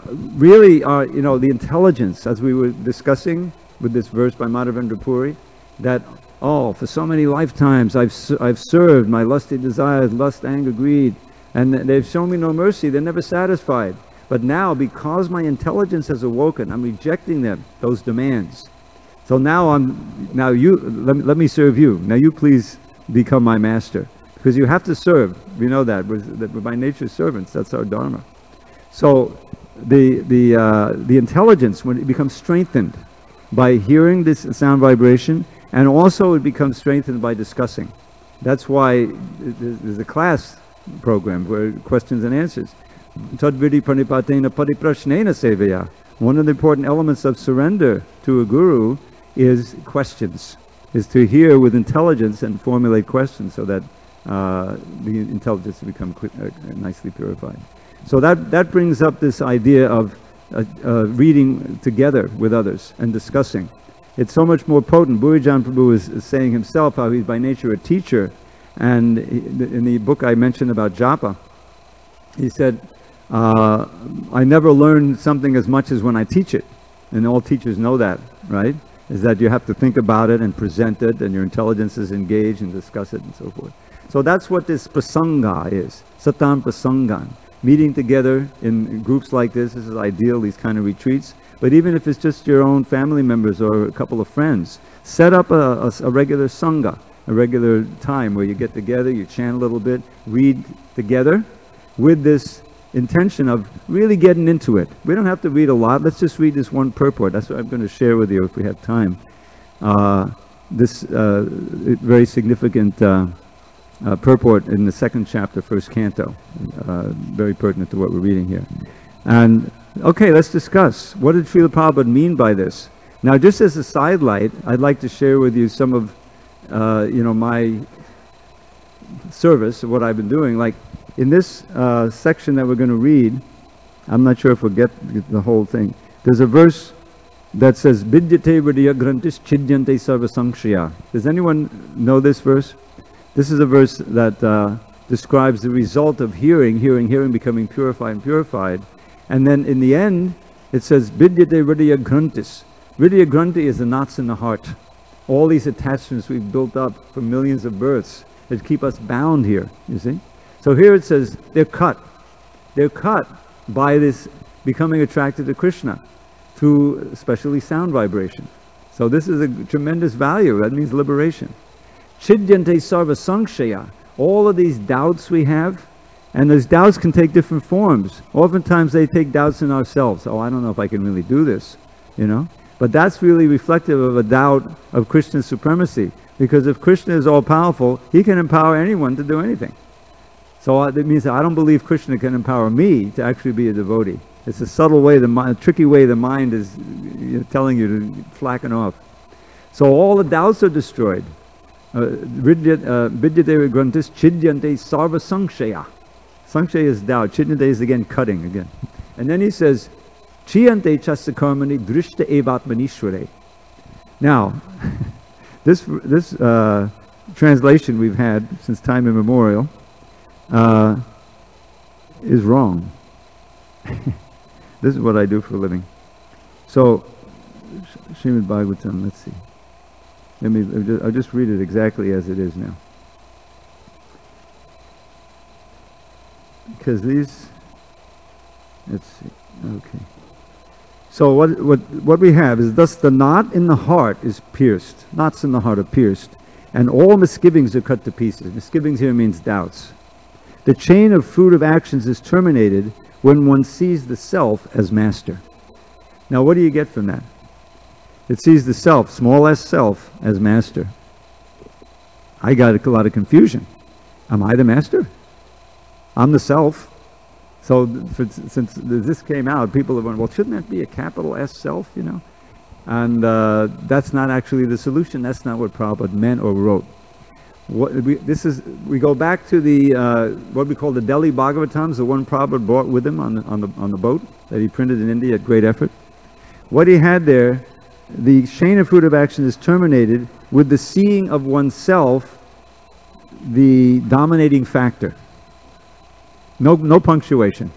Speaker 1: really, the intelligence, as we were discussing with this verse by Madhavendra Puri, that, for so many lifetimes I've served my lusty desires, lust, anger, greed, and they've shown me no mercy, they're never satisfied. But now, because my intelligence has awoken, I'm rejecting those demands. So now let me serve you. Now you please become my master. Because you have to serve. We know that. We're by nature servants. That's our dharma. So the intelligence, when it becomes strengthened by hearing this sound vibration, and also it becomes strengthened by discussing. That's why there's a class program where questions and answers. Tadvidi pranipatena pariprashnena seveya. One of the important elements of surrender to a guru is questions. is to hear with intelligence and formulate questions so that the intelligence will become nicely purified. So that brings up this idea of reading together with others and discussing. It's so much more potent. Bhuijan Prabhu is saying himself how he's by nature a teacher, and in the book I mentioned about japa, he said, I never learn something as much as when I teach it. And all teachers know that, right? Is that you have to think about it and present it, and your intelligence is engaged and discuss it and so forth. So that's what this prasanga is, satam prasangan. Meeting together in groups like this is ideal, these kind of retreats. But even if it's just your own family members or a couple of friends, set up a regular sangha, a regular time where you get together, you chant a little bit, read together with this intention of really getting into it. We don't have to read a lot. Let's just read this one purport. That's what I'm going to share with you if we have time. This very significant purport in the second chapter, first canto. Very pertinent to what we're reading here. And okay, let's discuss. What did Srila Prabhupada mean by this? Now, just as a sidelight, I'd like to share with you some of my service, what I've been doing. Like in this section that we're going to read, I'm not sure if we'll get the whole thing. There's a verse that says, Vidyate Vidya Grantis Chidyante Sarva Sankshaya. Does anyone know this verse? This is a verse that describes the result of hearing, becoming purified and purified. And then in the end, it says, Vidyate Vidya Grantis. Vidya Granti is the knots in the heart. All these attachments we've built up for millions of births that keep us bound here, you see? So here it says, they're cut. They're cut by this becoming attracted to Krishna through especially sound vibration. So this is a tremendous value. That means liberation. Chidyante sarva sankshaya. All of these doubts we have, and those doubts can take different forms. Oftentimes they take doubts in ourselves. Oh, I don't know if I can really do this, you know? But that's really reflective of a doubt of Krishna's supremacy. Because if Krishna is all-powerful, he can empower anyone to do anything. So that means that I don't believe Krishna can empower me to actually be a devotee. It's a subtle way, a tricky way the mind is telling you to flacken off. So all the doubts are destroyed. Vidyate grantis chidyante sarva sankshaya. Sankshaya is doubt. Chidyante is again cutting again. And then he says, Chiyante chasakarmani drishta evatmanishware. Now, this translation we've had since time immemorial is wrong. This is what I do for a living. So, Srimad Bhagavatam, let's see. I'll just read it exactly as it is now. Because these, let's see, okay. So what we have is, thus the knot in the heart is pierced. Knots in the heart are pierced. And all misgivings are cut to pieces. Misgivings here means doubts. The chain of fruit of actions is terminated when one sees the self as master. Now what do you get from that? It sees the self, small s self, as master. I got a lot of confusion. Am I the master? I'm the self. So since this came out, people have gone, well, shouldn't that be a capital S self, you know? And that's not actually the solution. That's not what Prabhupada meant or wrote. We go back to the what we call the Delhi Bhagavatams, the one Prabhupada brought with him on the boat that he printed in India at great effort. What he had there, the chain of fruit of action is terminated with the seeing of oneself, the dominating factor. No punctuation.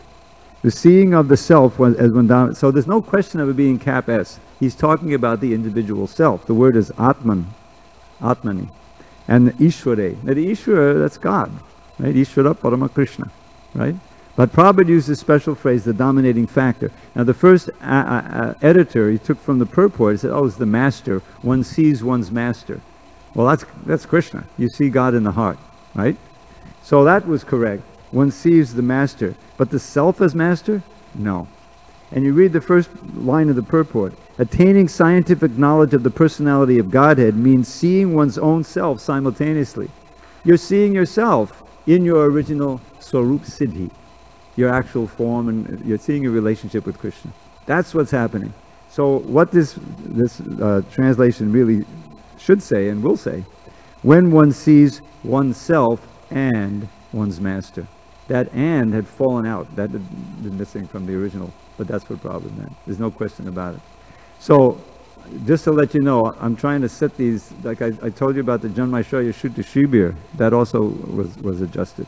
Speaker 1: The seeing of the self as one down. So there's no question of it being cap S. He's talking about the individual self. The word is Atman, Atmani, and Ishware. Now the Ishwara, that's God, right? Ishwara Parama Krishna, right? But Prabhupada used this special phrase, the dominating factor. Now the first editor he took from the purport, he said, oh, it's the master. One sees one's master. Well, that's Krishna. You see God in the heart, right? So that was correct. One sees the master. But the self as master? No. And you read the first line of the purport. Attaining scientific knowledge of the personality of Godhead means seeing one's own self simultaneously. You're seeing yourself in your original Swarup Siddhi, your actual form, and you're seeing your relationship with Krishna. That's what's happening. So what this translation really should say and will say, when one sees oneself and one's master. That "and" had fallen out. That had been missing from the original, but that's what Prabhupada meant. There's no question about it. So, just to let you know, I'm trying to set these, like I told you about the Janmaishwarya Shuddha Shibir, that also was adjusted.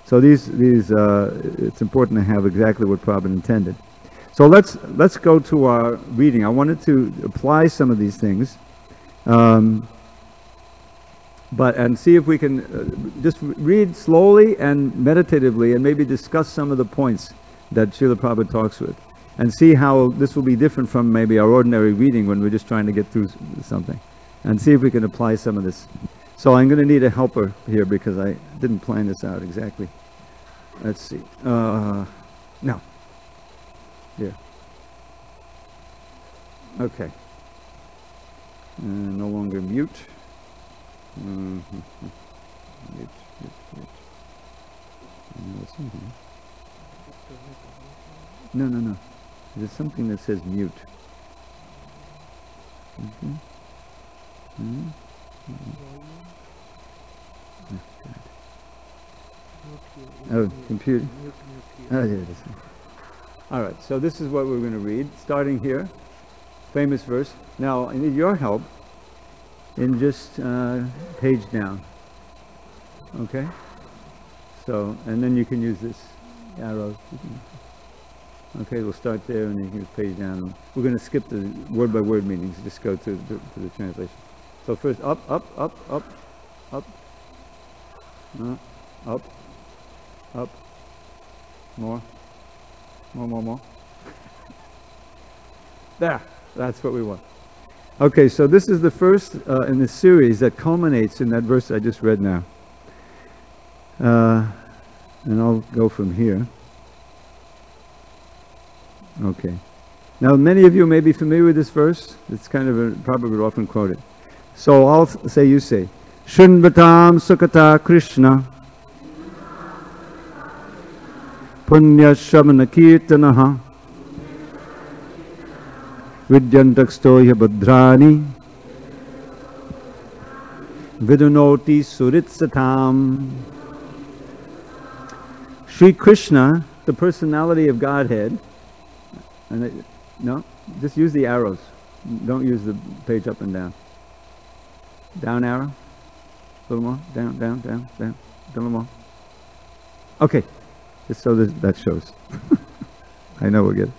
Speaker 1: So these it's important to have exactly what Prabhupada intended. So let's go to our reading. I wanted to apply some of these things, and see if we can just read slowly and meditatively, and maybe discuss some of the points that Srila Prabhupada talks with, and see how this will be different from maybe our ordinary reading when we're just trying to get through something, and see if we can apply some of this. So I'm going to need a helper here because I didn't plan this out exactly. Let's see. No. Here. Okay. No longer mute. Mute. No. There's something that says mute. Oh, computer. Oh, yeah, it is. All right, so this is what we're going to read, starting here. Famous verse. Now, I need your help in just page down. Okay? So, and then you can use this arrow. Okay, we'll start there and then you can use page down. We're going to skip the word-by-word meanings, just go to the translation. So first, up, more. There, that's what we want. Okay, so this is the first in the series that culminates in that verse I just read now. And I'll go from here. Okay. Now, many of you may be familiar with this verse. It's kind of probably often quoted. So I'll say, you say, Shinvatam Sukata Krishna Punya Shamana Kirtanaha Vidyantakstoya Bhadrani Vidunoti Suritsatam. Sri Krishna, the personality of Godhead, and no, just use the arrows. Don't use the page up and down. Down arrow. A little more. Down. A little more. Okay. Just so that shows. I know we'll get it.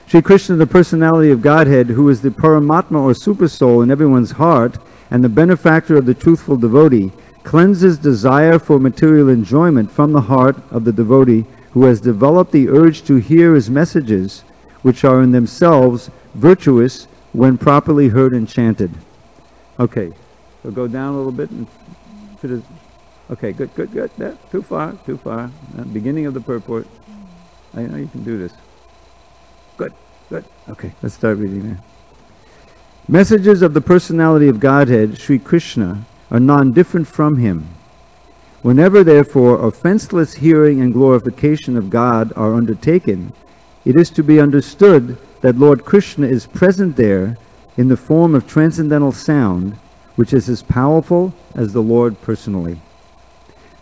Speaker 1: Sri Krishna, the personality of Godhead, who is the Paramatma or super soul in everyone's heart, and the benefactor of the truthful devotee, cleanses desire for material enjoyment from the heart of the devotee who has developed the urge to hear his messages, which are in themselves virtuous when properly heard and chanted. Okay, so go down a little bit and fit it. Okay, good. There, too far. Beginning of the purport. I know you can do this. Good. Okay, let's start reading there. Messages of the personality of Godhead, Sri Krishna, are non-different from him. Whenever, therefore, offenseless hearing and glorification of God are undertaken, it is to be understood that Lord Krishna is present there in the form of transcendental sound, which is as powerful as the Lord personally.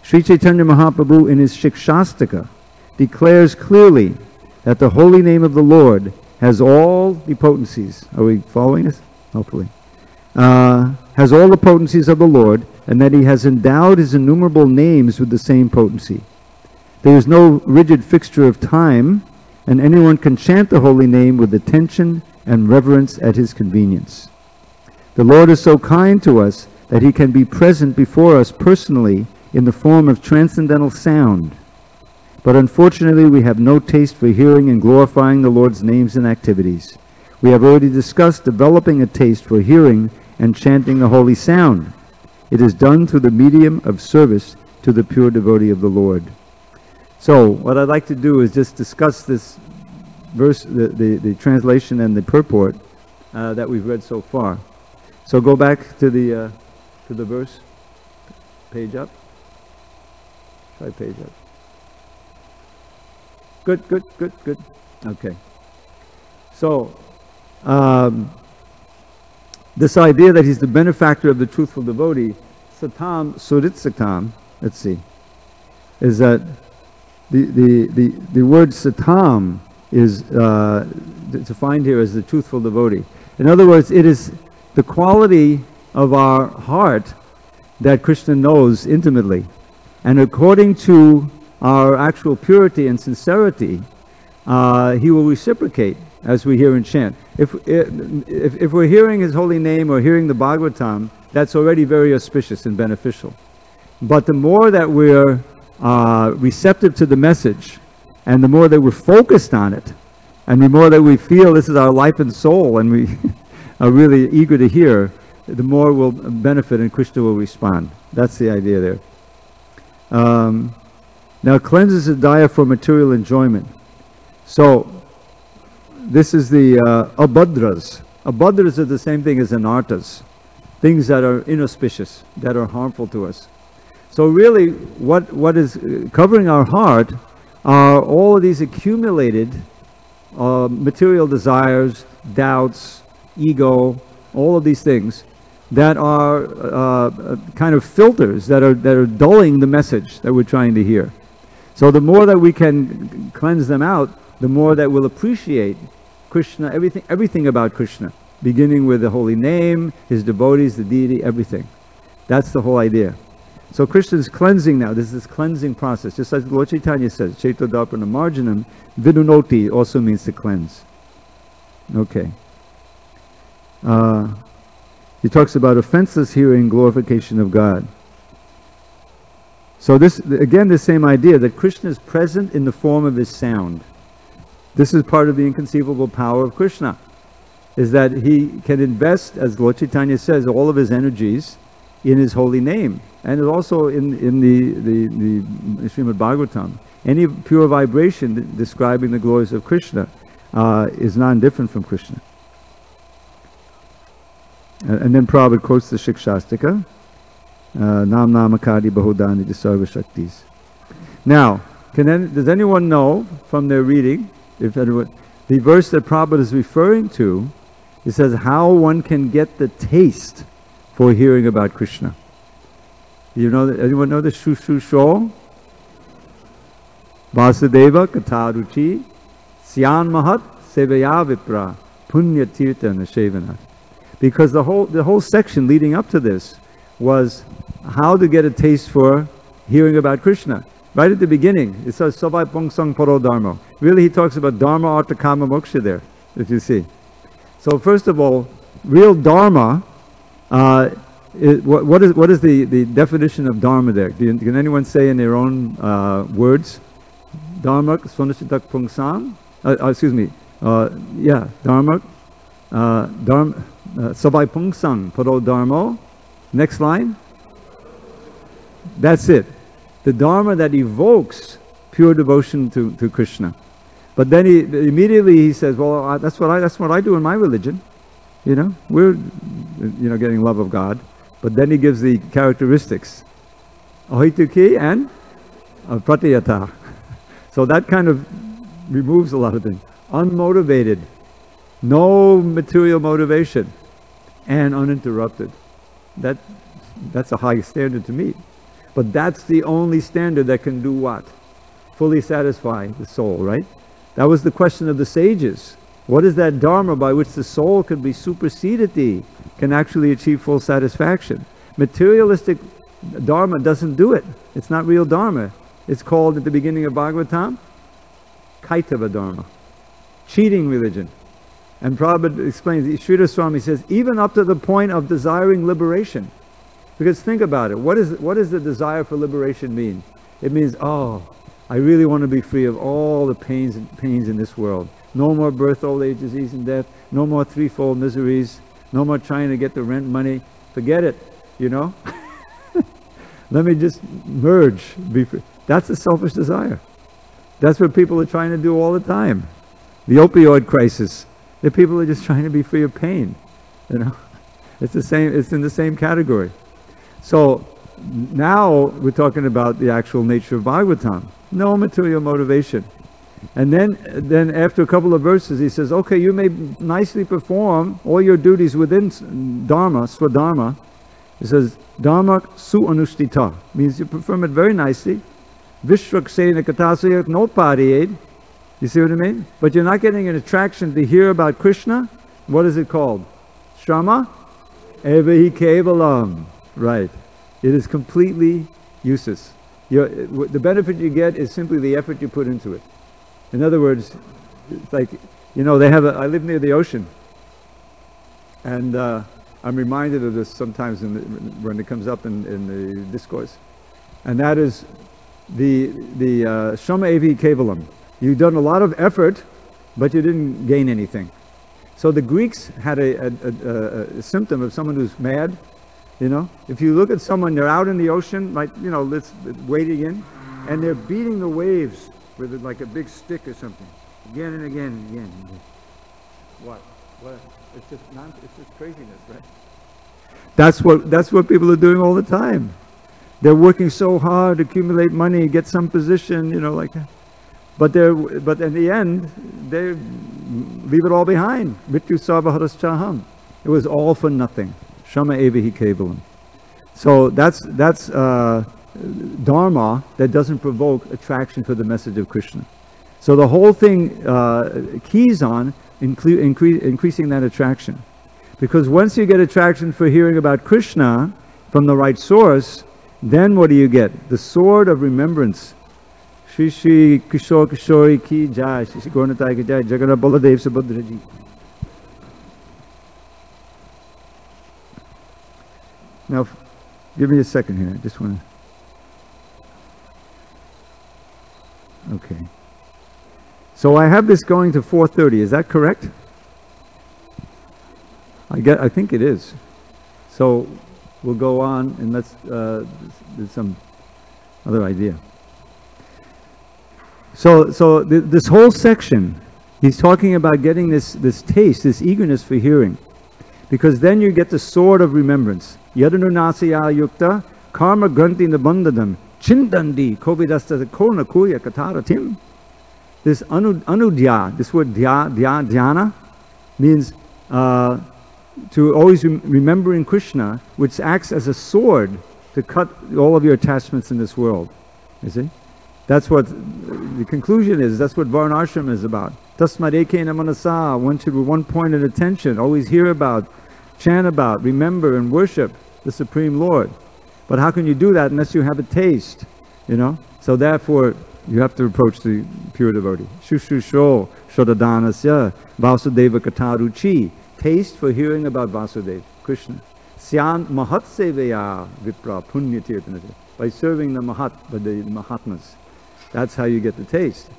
Speaker 1: Sri Chaitanya Mahaprabhu in his Shikshastika declares clearly that the holy name of the Lord has all the potencies. Are we following this? Hopefully. Has all the potencies of the Lord, and that he has endowed his innumerable names with the same potency. There is no rigid fixture of time, and anyone can chant the holy name with attention and reverence at his convenience. The Lord is so kind to us that he can be present before us personally in the form of transcendental sound. But unfortunately, we have no taste for hearing and glorifying the Lord's names and activities. We have already discussed developing a taste for hearing and chanting the holy sound. It is done through the medium of service to the pure devotee of the Lord. So, what I'd like to do is just discuss this verse, the translation and the purport that we've read so far. So go back to the verse. Page up. Try page up. Good. Okay. So, this idea that he's the benefactor of the truthful devotee, Satam Suritsatam, let's see, is that the word Satam is defined here as the truthful devotee. In other words, it is the quality of our heart that Krishna knows intimately. And according to our actual purity and sincerity, he will reciprocate, as we hear in chant. If we're hearing his holy name or hearing the Bhagavatam, that's already very auspicious and beneficial. But the more that we're receptive to the message, and the more that we're focused on it, and the more that we feel this is our life and soul, and we are really eager to hear, the more we'll benefit and Krishna will respond. That's the idea there. Now, cleanses the daya for material enjoyment. So, this is the abhadras. Abhadras are the same thing as anarthas, things that are inauspicious, that are harmful to us. So really, what is covering our heart are all of these accumulated material desires, doubts, ego, all of these things that are kind of filters that are dulling the message that we're trying to hear. So the more that we can cleanse them out, the more that we'll appreciate Krishna, everything about Krishna, beginning with the holy name, his devotees, the deity, everything. That's the whole idea. So Krishna is cleansing now. This is this cleansing process. Just as Lord Chaitanya says, Chaito Darpana Marjanam, Vidunoti also means to cleanse. Okay. He talks about offenseless hearing, glorification of God. So this, again, the same idea that Krishna is present in the form of his sound. This is part of the inconceivable power of Krishna, is that he can invest, as Lord Chaitanya says, all of his energies in his holy name, and also in the Srimad Bhagavatam. Any pure vibration describing the glories of Krishna is non-different from Krishna. And then Prabhupada quotes the Shikshastika, Nam Namakadi Bahudani Sarva Shaktis. Now, does anyone know from their reading, if anyone, the verse that Prabhupada is referring to, it says how one can get the taste for hearing about Krishna. You know, anyone know the Shushu Vasudeva Kataruchi Syan Mahat Sevaya Vipra Punya Tirtha Nashevana. Because the whole section leading up to this was how to get a taste for hearing about Krishna. Right at the beginning, it says Savai Pongsang Paro Dharma. Really, he talks about Dharma, Artha, Kama, Moksha there, if you see. So first of all, real Dharma, what is the definition of Dharma there? Can anyone say in their own words? Dharma, Swanashitak Pongsang, excuse me, yeah, Dharma, Savai Pongsang Paro Dharma. Next line. That's it. The Dharma that evokes pure devotion to Krishna. But then immediately he says, well, that's what I do in my religion. You know, we're getting love of God. But then he gives the characteristics. Ahituki and Pratyata. So that kind of removes a lot of things. Unmotivated. No material motivation. And uninterrupted. That's a high standard to meet. But that's the only standard that can do what? Fully satisfy the soul, right? That was the question of the sages. What is that Dharma by which the soul can be superseded, can actually achieve full satisfaction? Materialistic Dharma doesn't do it. It's not real Dharma. It's called at the beginning of Bhagavatam, Kaitava Dharma. Cheating religion. And Prabhupada explains, Sridhar Swami says, even up to the point of desiring liberation. Because think about it, what does the desire for liberation mean? It means, oh, I really want to be free of all the pains in this world. No more birth, old age, disease, and death. No more threefold miseries. No more trying to get the rent money. Forget it, you know. Let me just merge. Be free. That's a selfish desire. That's what people are trying to do all the time. The opioid crisis. The people are just trying to be free of pain. You know, it's the same. It's in the same category. So now we're talking about the actual nature of Bhagavatam. No material motivation. And then after a couple of verses, he says, okay, you may nicely perform all your duties within Dharma, Swadharma. He says, Dharma su anushtita, means you perform it very nicely. Vishwaksena katasaya no pariyed. You see what I mean? But you're not getting an attraction to hear about Krishna. What is it called? Shrama evahi kevalam. Right. It is completely useless. The benefit you get is simply the effort you put into it. In other words, it's like, you know, I live near the ocean. And I'm reminded of this sometimes when it comes up in the discourse. And that is the Shama Evi Kevalam. You've done a lot of effort, but you didn't gain anything. So the Greeks had a symptom of someone who's mad. You know, if you look at someone, they're out in the ocean, like, you know, wading in, and they're beating the waves with like a big stick or something, again and again and again. What? It's just craziness, right? That's what people are doing all the time. They're working so hard to accumulate money, get some position, you know, like that. But in the end, they leave it all behind. Mrityu sarvaharas chaham. It was all for nothing. Shama evahi kevalam. So that's dharma that doesn't provoke attraction for the message of Krishna. So the whole thing keys on increasing that attraction. Because once you get attraction for hearing about Krishna from the right source, then what do you get? The sword of remembrance. Shri Shri Kishore Kishori Ki Jai, Shri Shri Gauranatai Ki Jai, Jagannath Baladev Subhadraji. Now, give me a second here. I just want to... Okay. So I have this going to 4:30. Is that correct? I think it is. So we'll go on and let's do some other idea. So this whole section, he's talking about getting this taste, this eagerness for hearing. Because then you get the sword of remembrance. Yadanunasya yukta karma granti nabandadam chindandi kovidasta kona kuya kataratim. This anudya, this word dhyana, means to always remembering Krishna, which acts as a sword to cut all of your attachments in this world. You see? That's what the conclusion is. That's what Varnashram is about. Tasmadekena manasa, one should with one point of attention always hear about, chant about, remember and worship the Supreme Lord. But how can you do that unless you have a taste? You know? So therefore, you have to approach the pure devotee. Shushusho shodadanasya vasudeva kataruchi. Taste for hearing about Vasudeva, Krishna. Syan mahatseveya vipra punyatirtanati. By serving the Mahatmas. That's how you get the taste.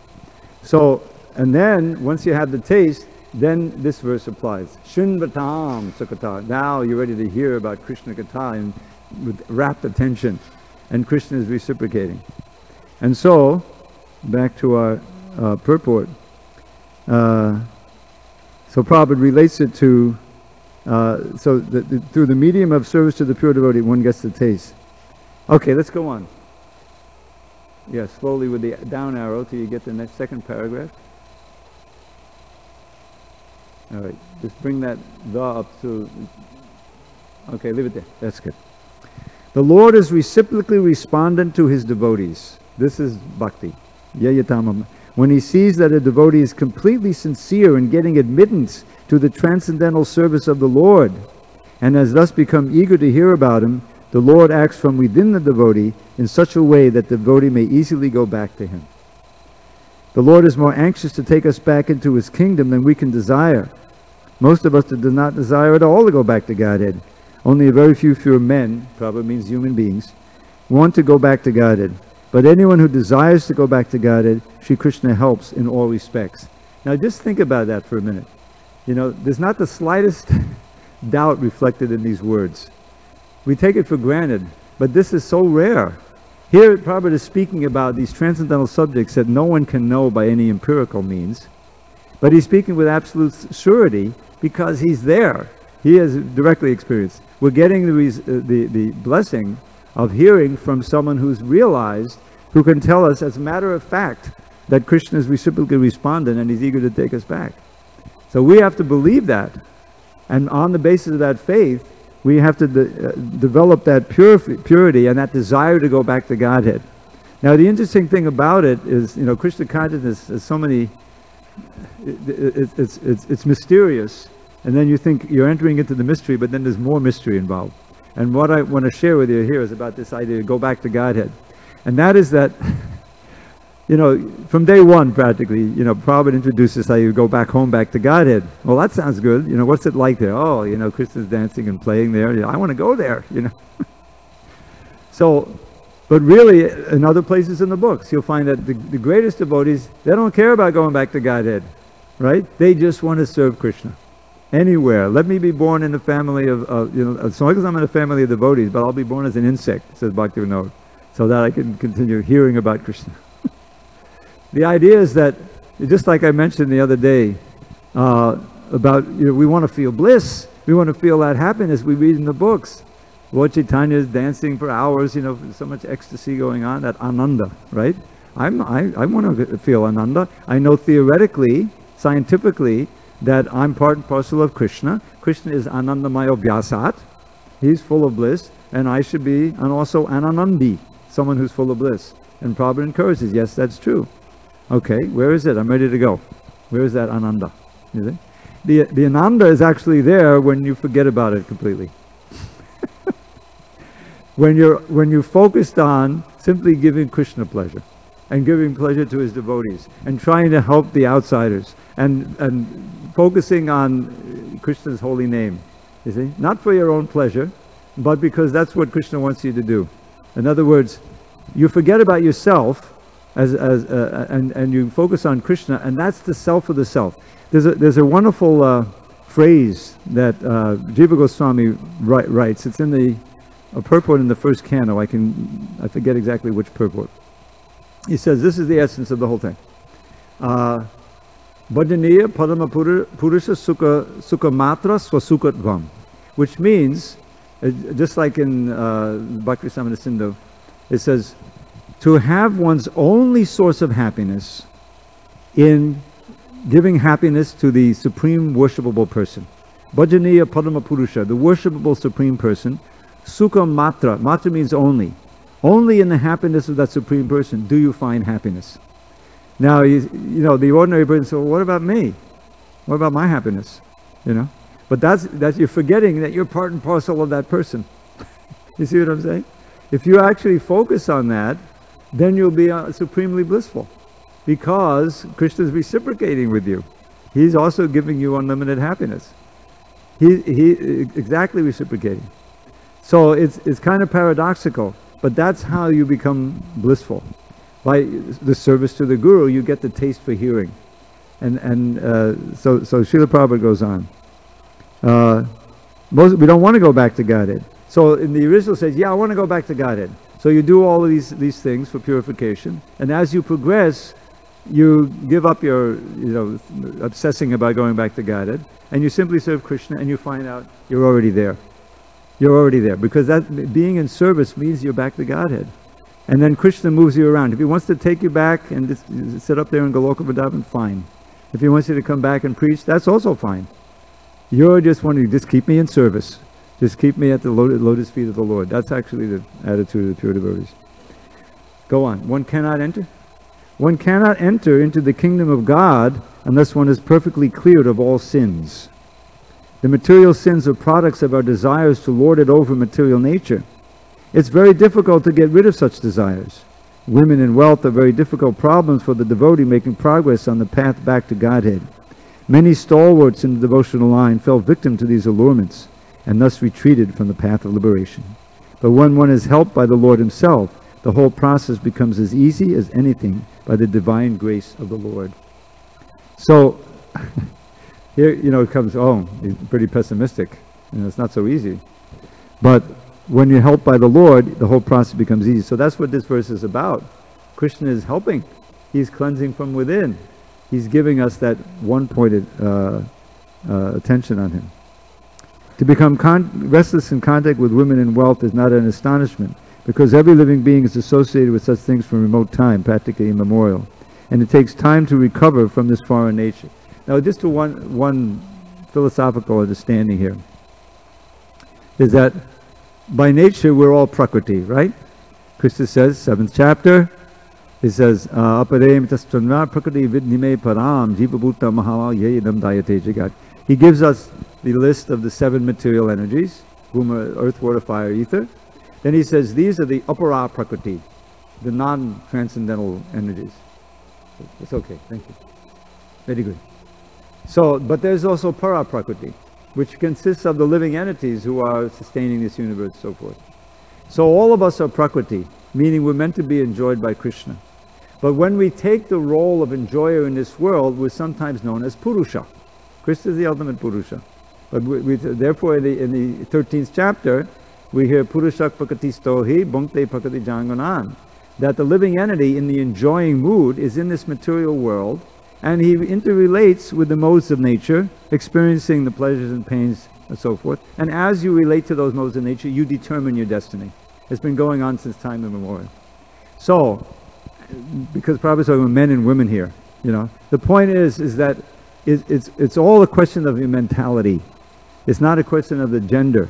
Speaker 1: So, and then, once you have the taste, then this verse applies. Shunvatam sakata. Now you're ready to hear about Krishna Katha and with rapt attention. And Krishna is reciprocating. And so, back to our purport. So Prabhupada relates it to, through the medium of service to the pure devotee, one gets the taste. Okay, let's go on. Yeah, slowly with the down arrow till you get the next second paragraph. All right, just bring that the up to, okay, leave it there. That's good. The Lord is reciprocally respondent to his devotees. This is bhakti. Yayatamam. When he sees that a devotee is completely sincere in getting admittance to the transcendental service of the Lord, and has thus become eager to hear about him, the Lord acts from within the devotee in such a way that the devotee may easily go back to him. The Lord is more anxious to take us back into his kingdom than we can desire. Most of us do not desire at all to go back to Godhead. Only a very few men, probably means human beings, want to go back to Godhead. But anyone who desires to go back to Godhead, Sri Krishna helps in all respects. Now just think about that for a minute. You know, there's not the slightest doubt reflected in these words. We take it for granted, but this is so rare. Here Prabhupada is speaking about these transcendental subjects that no one can know by any empirical means. But he's speaking with absolute surety because he's there. He has directly experienced. We're getting the blessing of hearing from someone who's realized, who can tell us as a matter of fact that Krishna is reciprocally respondent and he's eager to take us back. So we have to believe that. And on the basis of that faith, we have to develop that purity and that desire to go back to Godhead. Now, the interesting thing about it is, you know, Krishna consciousness has so many, it's mysterious. And then you think you're entering into the mystery, but then there's more mystery involved. And what I want to share with you here is about this idea to go back to Godhead. And that is that, you know, from day one, practically, you know, Prabhupada introduced this, how you go back home, back to Godhead. Well, that sounds good. You know, what's it like there? Oh, you know, Krishna's dancing and playing there. You know, I want to go there, you know. So, but really, in other places in the books, you'll find that the greatest devotees, they don't care about going back to Godhead, right? They just want to serve Krishna. Anywhere. Let me be born in the family of you know, as long as I'm in a family of devotees, but I'll be born as an insect, says Bhaktivinoda, so that I can continue hearing about Krishna. The idea is that, just like I mentioned the other day, about, you know, we want to feel bliss. We want to feel that happiness we read in the books. Lord Chaitanya is dancing for hours, you know, so much ecstasy going on, that ananda, right? I want to feel ananda. I know theoretically, scientifically, that I'm part and parcel of Krishna. Krishna is anandamaya vyasat. He's full of bliss, and I should be, and also ananandi, someone who's full of bliss. And Prabhupada encourages, yes, that's true. Okay, where is it? I'm ready to go. Where is that ananda? You see? The ananda is actually there when you forget about it completely. when you're focused on simply giving Krishna pleasure, and giving pleasure to his devotees, and trying to help the outsiders, and focusing on Krishna's holy name, you see? Not for your own pleasure, but because that's what Krishna wants you to do. In other words, you forget about yourself, and you focus on Krishna, and that's the self of the self. There's a wonderful phrase that Jiva Goswami writes. It's in a purport in the first canto. I forget exactly which purport. He says, this is the essence of the whole thing. Bhajaniya Padama Purusha Sukha Matra Swasukatvam, which means, just like in Bhakti Samana Sindhu, it says, to have one's only source of happiness in giving happiness to the supreme worshipable person. Bhajaniya Padama Purusha, the worshipable supreme person. Sukha Matra, Matra means only. Only in the happiness of that supreme person do you find happiness. Now, you know, the ordinary person says, well, what about me? What about my happiness? You know? But that's you're forgetting that you're part and parcel of that person. You see what I'm saying? If you actually focus on that, then you'll be supremely blissful. Because Krishna is reciprocating with you. He's also giving you unlimited happiness. He exactly reciprocating. So it's kind of paradoxical, but that's how you become blissful. By the service to the Guru, you get the taste for hearing. And so Srila Prabhupada goes on. We don't want to go back to Godhead. So in the original says, yeah, I want to go back to Godhead. So you do all of these things for purification. And as you progress, you give up your, you know, obsessing about going back to Godhead. And you simply serve Krishna, and you find out you're already there. You're already there. Because that being in service means you're back to Godhead. And then Krishna moves you around. If he wants to take you back and just sit up there in Goloka Vrindavan, fine. If he wants you to come back and preach, that's also fine. You're just wanting to just keep me in service. Just keep me at the lotus feet of the Lord. That's actually the attitude of the pure devotees. Go on. One cannot enter? One cannot enter into the kingdom of God unless one is perfectly cleared of all sins. The material sins are products of our desires to lord it over material nature. It's very difficult to get rid of such desires. Women and wealth are very difficult problems for the devotee making progress on the path back to Godhead. Many stalwarts in the devotional line fell victim to these allurements and thus retreated from the path of liberation. But when one is helped by the Lord himself, the whole process becomes as easy as anything by the divine grace of the Lord. So, here, you know, it comes, oh, he's pretty pessimistic. You know, it's not so easy. But when you're helped by the Lord, the whole process becomes easy. So that's what this verse is about. Krishna is helping. He's cleansing from within. He's giving us that one-pointed attention on him. To become restless in contact with women and wealth is not an astonishment, because every living being is associated with such things from remote time, practically immemorial. and it takes time to recover from this foreign nature. Now, just to one philosophical understanding here is that by nature we're all Prakriti, right? Krishna says, 7th chapter, he says, Aparem tastanva prakriti vidnime param jiva bhuta mahava yedam dayate jagat. He gives us the list of the 7 material energies, Bhuma, earth, water, fire, ether. Then he says, these are the apara prakriti, the non-transcendental energies. It's okay, thank you. Very good. So, but there's also para prakriti, which consists of the living entities who are sustaining this universe, so forth. So all of us are prakriti, meaning we're meant to be enjoyed by Krishna. But when we take the role of enjoyer in this world, we're sometimes known as Purusha. Krishna is the ultimate Purusha. But therefore, in the 13th chapter, we hear Purushak Prakatistohi Bhunkte Prakati Janganan, that the living entity in the enjoying mood is in this material world, and he interrelates with the modes of nature, experiencing the pleasures and pains and so forth. And as you relate to those modes of nature, you determine your destiny. It's been going on since time immemorial. So, because probably so men and women here, you know, the point is that it's all a question of your mentality. It's not a question of the gender.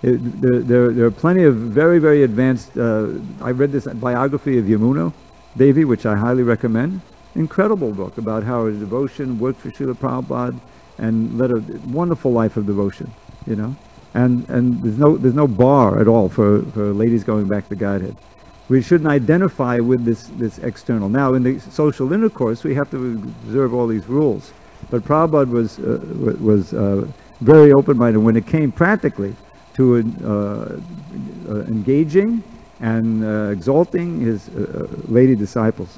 Speaker 1: There are plenty of very, very advanced, I read this biography of Yamuna Devi, which I highly recommend. Incredible book about how her devotion worked for Srila Prabhupada and led a wonderful life of devotion, you know. And there's no bar at all for ladies going back to Godhead. We shouldn't identify with this external. Now, in the social intercourse, we have to observe all these rules. But Prabhupada was very open-minded when it came practically to engaging and exalting his lady disciples.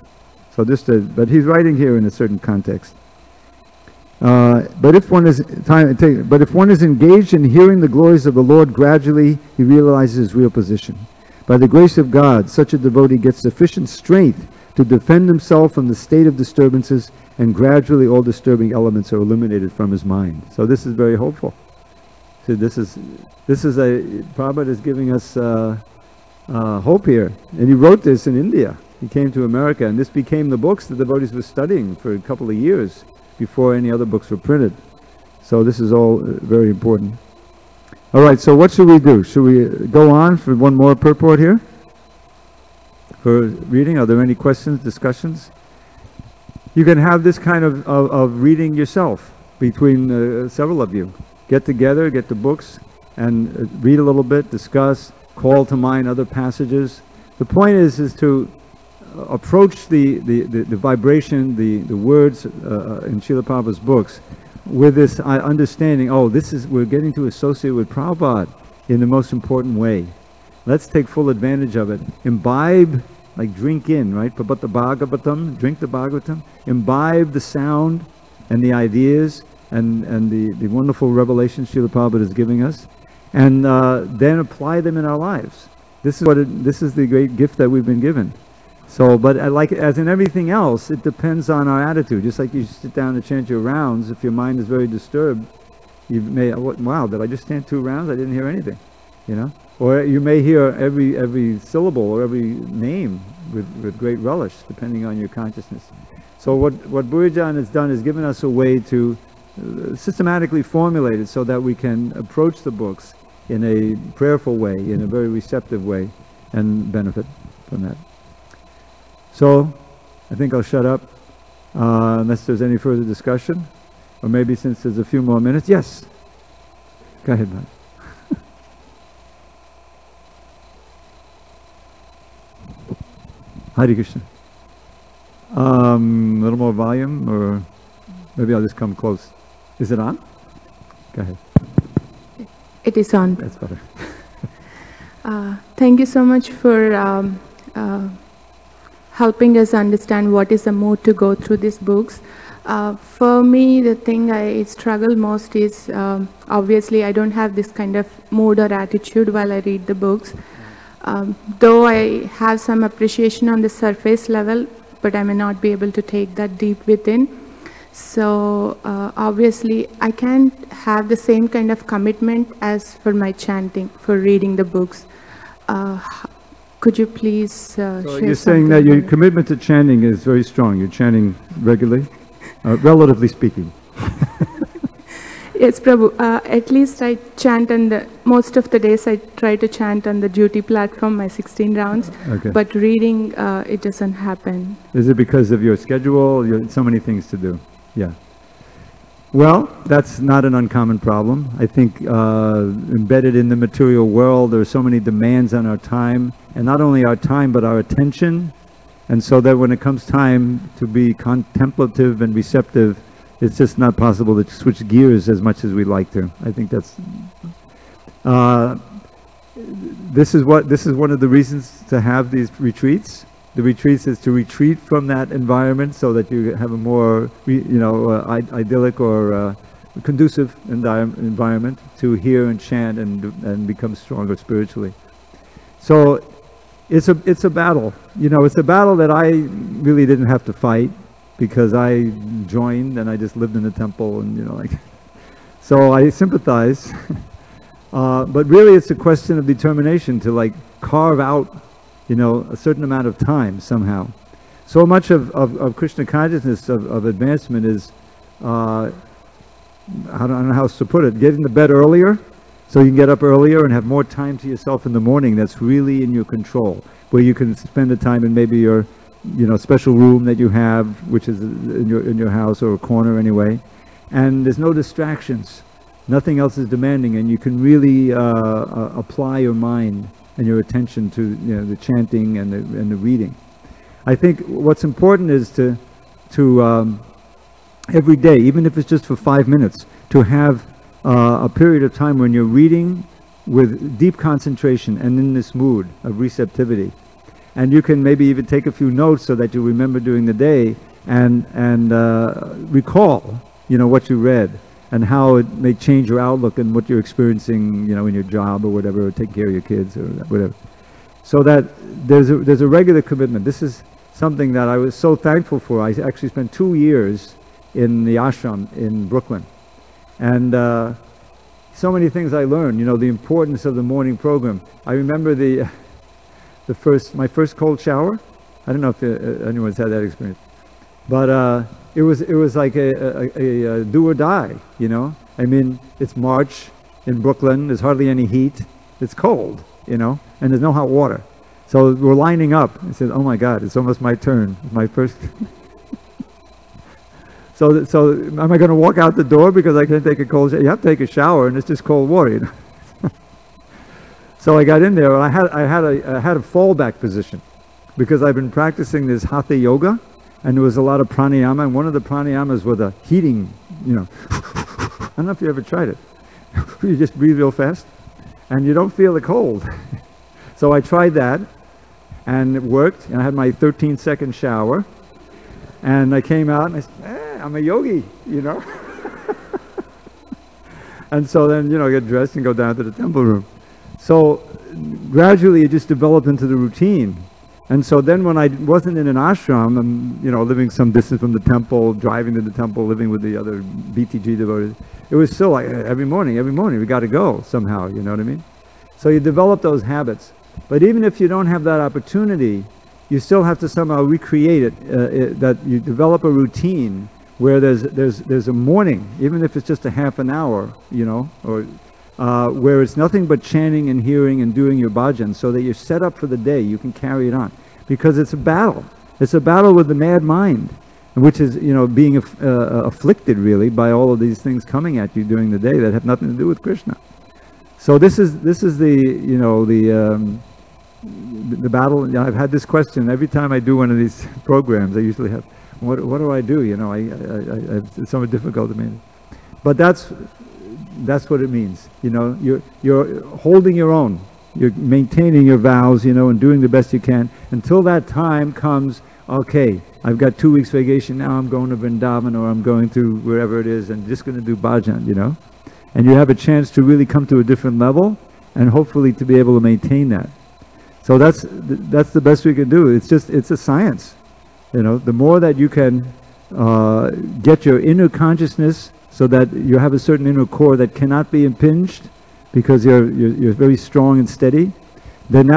Speaker 1: So but he's writing here in a certain context. But if one is engaged in hearing the glories of the Lord, gradually he realizes his real position. By the grace of God, such a devotee gets sufficient strength to defend himself from the state of disturbances, and gradually all disturbing elements are eliminated from his mind. So this is very hopeful. So Prabhupada is giving us hope here. And he wrote this in India. He came to America, and this became the books the devotees were studying for a couple of years before any other books were printed. So this is all very important. All right, so what should we do? Should we go on for one more purport here? For reading, are there any questions, discussions? You can have this kind of reading yourself between several of you. Get together, get the books, and read a little bit, discuss, call to mind other passages. The point is to approach the vibration, the words in Srila Prabhupada's books with this understanding, we're getting to associate with Prabhupada in the most important way. Let's take full advantage of it. Imbibe, like drink in, right? Pabata Bhagavatam, drink the Bhagavatam. Imbibe the sound and the ideas and the wonderful revelations Srila Prabhupada is giving us, and then apply them in our lives. This is the great gift that we've been given. So, but like as in everything else, it depends on our attitude. Just like you sit down and chant your rounds, if your mind is very disturbed, you may, wow, did I just chant 2 rounds? I didn't hear anything, you know? Or you may hear every syllable or every name with great relish, depending on your consciousness. So what Buddhajan has done is given us a way to systematically formulate it so that we can approach the books in a prayerful way, in a very receptive way, and benefit from that. So, I think I'll shut up unless there's any further discussion, or maybe since there's a few more minutes. Yes? Go ahead, man. Hare Krishna. A little more volume, or maybe I'll just come close. Is it on? Go ahead.
Speaker 3: It is on.
Speaker 1: That's better.
Speaker 3: Thank you so much for helping us understand what is the mood to go through these books. For me, the thing I struggle most is, obviously I don't have this kind of mood or attitude while I read the books. Though I have some appreciation on the surface level, but I may not be able to take that deep within. So obviously I can't have the same kind of commitment as for my chanting, for reading the books. could you please
Speaker 1: So
Speaker 3: share
Speaker 1: you're saying that your commitment to chanting is very strong. You're chanting regularly, relatively speaking.
Speaker 3: Yes, Prabhu. At least I chant most of the days I try to chant on the duty platform, my 16 rounds.
Speaker 1: Okay.
Speaker 3: But reading, it doesn't happen.
Speaker 1: Is it because of your schedule? You have so many things to do. Yeah. Well, that's not an uncommon problem. I think embedded in the material world, there are so many demands on our time, and not only our time, but our attention. And so that when it comes time to be contemplative and receptive, it's just not possible to switch gears as much as we'd like to. I think that's this is one of the reasons to have these retreats. The retreats is to retreat from that environment so that you have a more idyllic or conducive environment to hear and chant and become stronger spiritually. So it's a battle. It's a battle that I really didn't have to fight, because I joined and I just lived in the temple, and so I sympathize. But really it's a question of determination to carve out a certain amount of time somehow. So much of Krishna consciousness, of advancement is, I don't know how else to put it, getting to bed earlier so you can get up earlier and have more time to yourself in the morning. That's really in your control, where you can spend the time in maybe your special room that you have, which is in your house, or a corner anyway, and there's no distractions. Nothing else is demanding, and you can really apply your mind and your attention to the chanting and the reading. I think what's important is to every day, even if it's just for 5 minutes, to have a period of time when you're reading with deep concentration and in this mood of receptivity. And you can maybe even take a few notes so that you remember during the day and recall, what you read and how it may change your outlook and what you're experiencing, in your job or whatever, or taking care of your kids or whatever. So that there's a regular commitment. This is something that I was so thankful for. I actually spent 2 years in the ashram in Brooklyn, and so many things I learned. The importance of the morning program. I remember my first cold shower. I don't know if anyone's had that experience, but it was like a do or die. I mean, it's March in Brooklyn. There's hardly any heat. It's cold, and there's no hot water. So we're lining up. I said, "Oh my God, it's almost my turn. My first." So am I going to walk out the door because I can't take a cold shower? You have to take a shower, and it's just cold water. So I got in there, and I had a fallback position, because I've been practicing this hatha yoga, and there was a lot of pranayama, and one of the pranayamas was a heating, I don't know if you ever tried it. You just breathe real fast, and you don't feel the cold. So I tried that, and it worked, and I had my 13-second shower, and I came out, and I said, I'm a yogi, And so then, get dressed and go down to the temple room. So gradually it just developed into the routine. And so then when I wasn't in an ashram, and living some distance from the temple, driving to the temple, living with the other BTG devotees, it was still like every morning we got to go somehow, you know what I mean? So you develop those habits. But even if you don't have that opportunity, you still have to somehow recreate it, that you develop a routine where there's a morning, even if it's just a half an hour, or where it's nothing but chanting and hearing and doing your bhajan, so that you're set up for the day, you can carry it on. Because it's a battle. It's a battle with the mad mind, which is, being afflicted really by all of these things coming at you during the day that have nothing to do with Krishna. So this is the battle. I've had this question every time I do one of these programs. I usually have, what do I do? It's somewhat difficult to me. But that's what it means. You're holding your own. You're maintaining your vows, and doing the best you can until that time comes. Okay, I've got 2 weeks vacation now. I'm going to Vrindavan, or I'm going to wherever it is, and just going to do bhajan. And you have a chance to really come to a different level, and hopefully to be able to maintain that. So that's the best we can do. It's a science. The more that you can get your inner consciousness, so that you have a certain inner core that cannot be impinged, because you're very strong and steady, then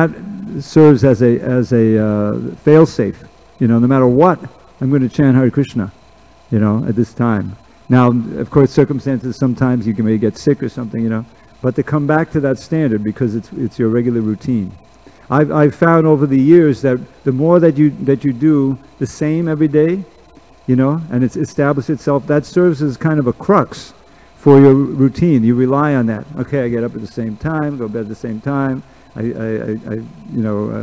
Speaker 4: serves as a fail-safe. No matter what, I'm going to chant Hare Krishna, at this time. Now, of course, circumstances, sometimes you may get sick or something, but to come back to that standard because it's your regular routine. I've found over the years that the more that you do the same every day, and it's established itself, that serves as kind of a crux for your routine. You rely on that. Okay, I get up at the same time, go to bed at the same time, I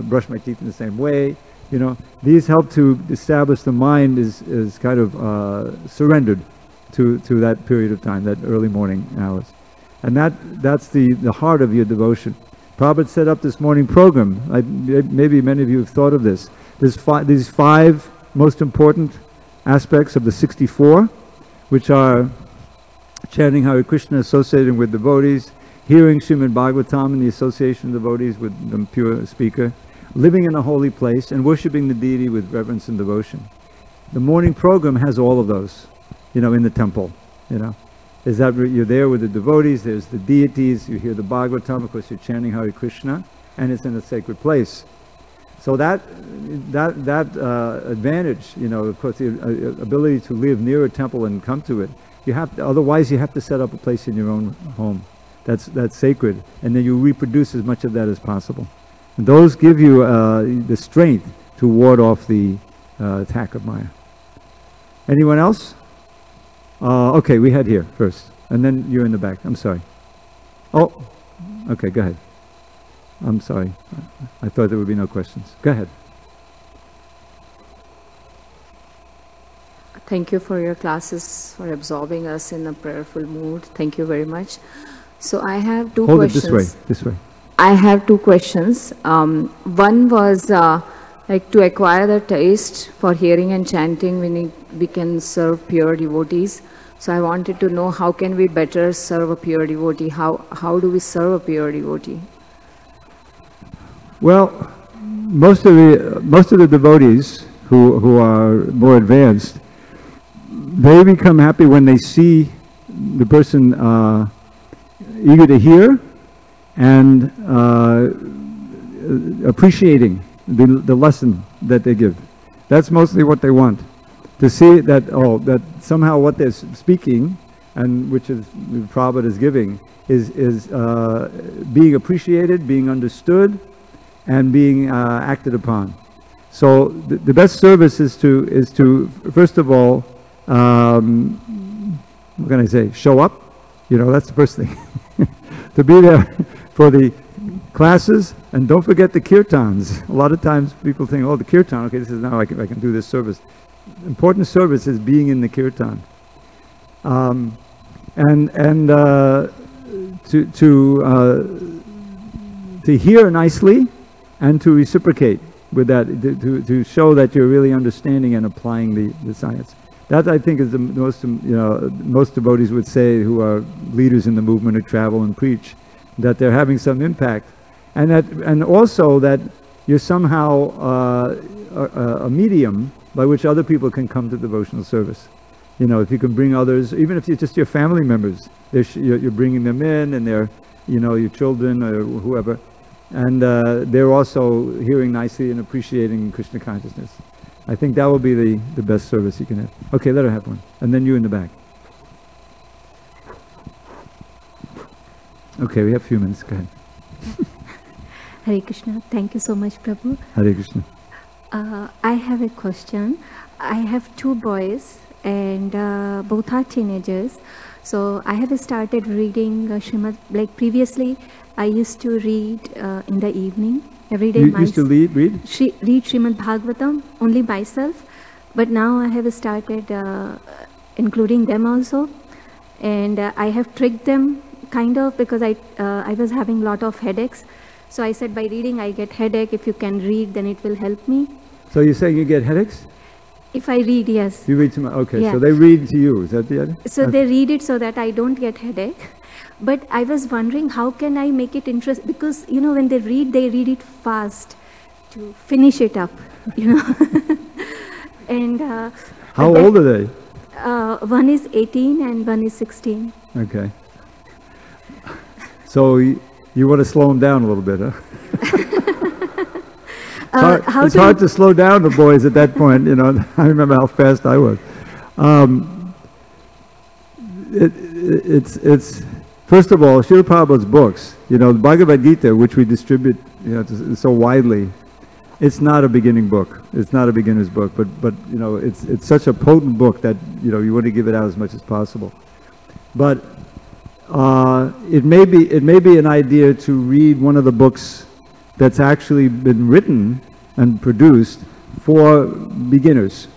Speaker 4: brush my teeth in the same way. These help to establish the mind is kind of surrendered to that period of time, that early morning hours. And that's the heart of your devotion. Prabhupada set up this morning program. Maybe many of you have thought of this. There's these 5 most important aspects of the 64, which are chanting Hare Krishna associated with devotees, hearing Srimad Bhagavatam in the association of devotees with the pure speaker, living in a holy place, and worshipping the deity with reverence and devotion. The morning program has all of those, in the temple, Is that you're there with the devotees, there's the deities, you hear the Bhagavatam, of course you're chanting Hare Krishna, and it's in a sacred place. So that advantage, of course, the ability to live near a temple and come to it, otherwise you have to set up a place in your own home that's sacred, and then you reproduce as much of that as possible. And those give you the strength to ward off the attack of Maya. Anyone else? Okay, we had here first, and then you're in the back. I'm sorry. Oh, okay, go ahead. I'm sorry. I thought there would be no questions. Go ahead.
Speaker 5: Thank you for your classes, for absorbing us in a prayerful mood. Thank you very much. So I have two questions.
Speaker 4: Hold it this way.
Speaker 5: I have 2 questions. One was like to acquire the taste for hearing and chanting, we can serve pure devotees. So I wanted to know, how can we better serve a pure devotee? How do we serve a pure devotee?
Speaker 4: Well, most of the devotees who are more advanced, they become happy when they see the person eager to hear and appreciating the lesson that they give. That's mostly what they want. To see that, that somehow what they're speaking, and which is Prabhupada is giving, is being appreciated, being understood, and being acted upon. So the best service is to first of all, what can I say? Show up. That's the first thing. To be there for the classes, and don't forget the kirtans. A lot of times people think, oh, the kirtan, okay, this is now I can do this service. Important service is being in the kirtan, to hear nicely and to reciprocate with that, to show that you're really understanding and applying the science. That, I think, is the most, most devotees would say, who are leaders in the movement, who travel and preach, that they're having some impact, and also that you're somehow a medium by which other people can come to devotional service. If you can bring others, even if it's just your family members, you're bringing them in, and they're, your children or whoever, and they're also hearing nicely and appreciating Krishna consciousness. I think that will be the best service you can have. Okay, let her have one. And then you in the back. Okay, we have a few minutes. Go ahead.
Speaker 6: Hare Krishna. Thank you so much, Prabhu.
Speaker 4: Hare Krishna.
Speaker 6: I have a question. I have 2 boys, and both are teenagers. So I have started reading Srimad. Like previously, I used to read in the evening. Every day.
Speaker 4: You used to read?
Speaker 6: Read Srimad Bhagavatam only myself, but now I have started including them also, and I have tricked them kind of, because I was having a lot of headaches. So I said, by reading I get headache. If you can read, then it will help me.
Speaker 4: So you're saying you get headaches?
Speaker 6: If I read, yes.
Speaker 4: You read to okay, yeah. So they read to you, is that the idea?
Speaker 6: So they read it so that I don't get headache. But I was wondering, how can I make it interesting? Because, when they read it fast to finish it up, And
Speaker 4: how old are they?
Speaker 6: One is 18 and one is 16.
Speaker 4: Okay. So you want to slow them down a little bit, huh? It's hard to slow down the boys at that point, you know. I remember how fast I was. It's first of all, Srila Prabhupada's books, you know, the Bhagavad Gita, which we distribute, you know, so widely, it's not a beginning book. It's not a beginner's book, but you know, it's such a potent book that, you know, you want to give it out as much as possible. But it may be an idea to read one of the books that's actually been written and produced for beginners.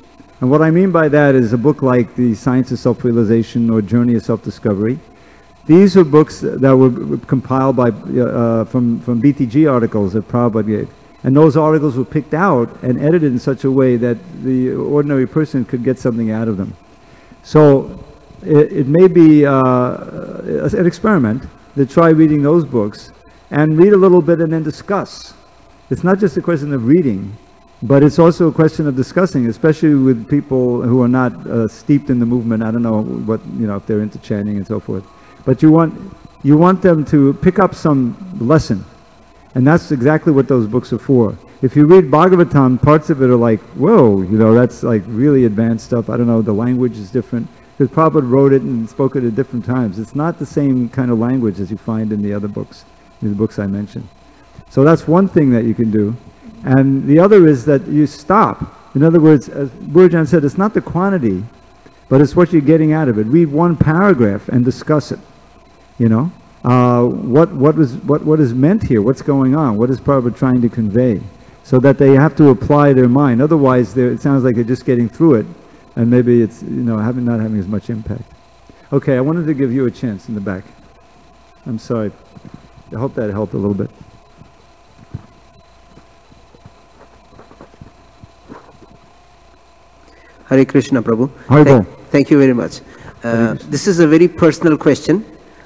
Speaker 4: And what I mean by that is a book like The Science of Self-Realization or Journey of Self-Discovery. These are books that were compiled by from BTG articles that Prabhupada gave. And those articles were picked out and edited in such a way that the ordinary person could get something out of them. So it may be an experiment to try reading those books and read a little bit and then discuss. It's not just a question of reading, but it's also a question of discussing, especially with people who are not steeped in the movement. I don't know what, you know, if they're into chanting and so forth. But you want them to pick up some lesson. And that's exactly what those books are for. If you read Bhagavatam, parts of it are like, whoa, you know, that's like really advanced stuff. I don't know, the language is different. Because Prabhupada wrote it and spoke it at different times. It's not the same kind of language as you find in the other books, in the books I mentioned. So that's one thing that you can do. And the other is that you stop. In other words, as Gurujan said, it's not the quantity, but it's what you're getting out of it. Read one paragraph and discuss it, you know. What is meant here? What's going on? What is Prabhupada trying to convey? So that they have to apply their mind. Otherwise, it sounds like they're just getting through it, and maybe it's, you know, not having as much impact. Okay, I wanted to give you a chance in the back. I'm sorry. I hope that helped a little bit.
Speaker 7: Hare Krishna, Prabhu.
Speaker 4: Thank
Speaker 7: you very much. This is a very personal question.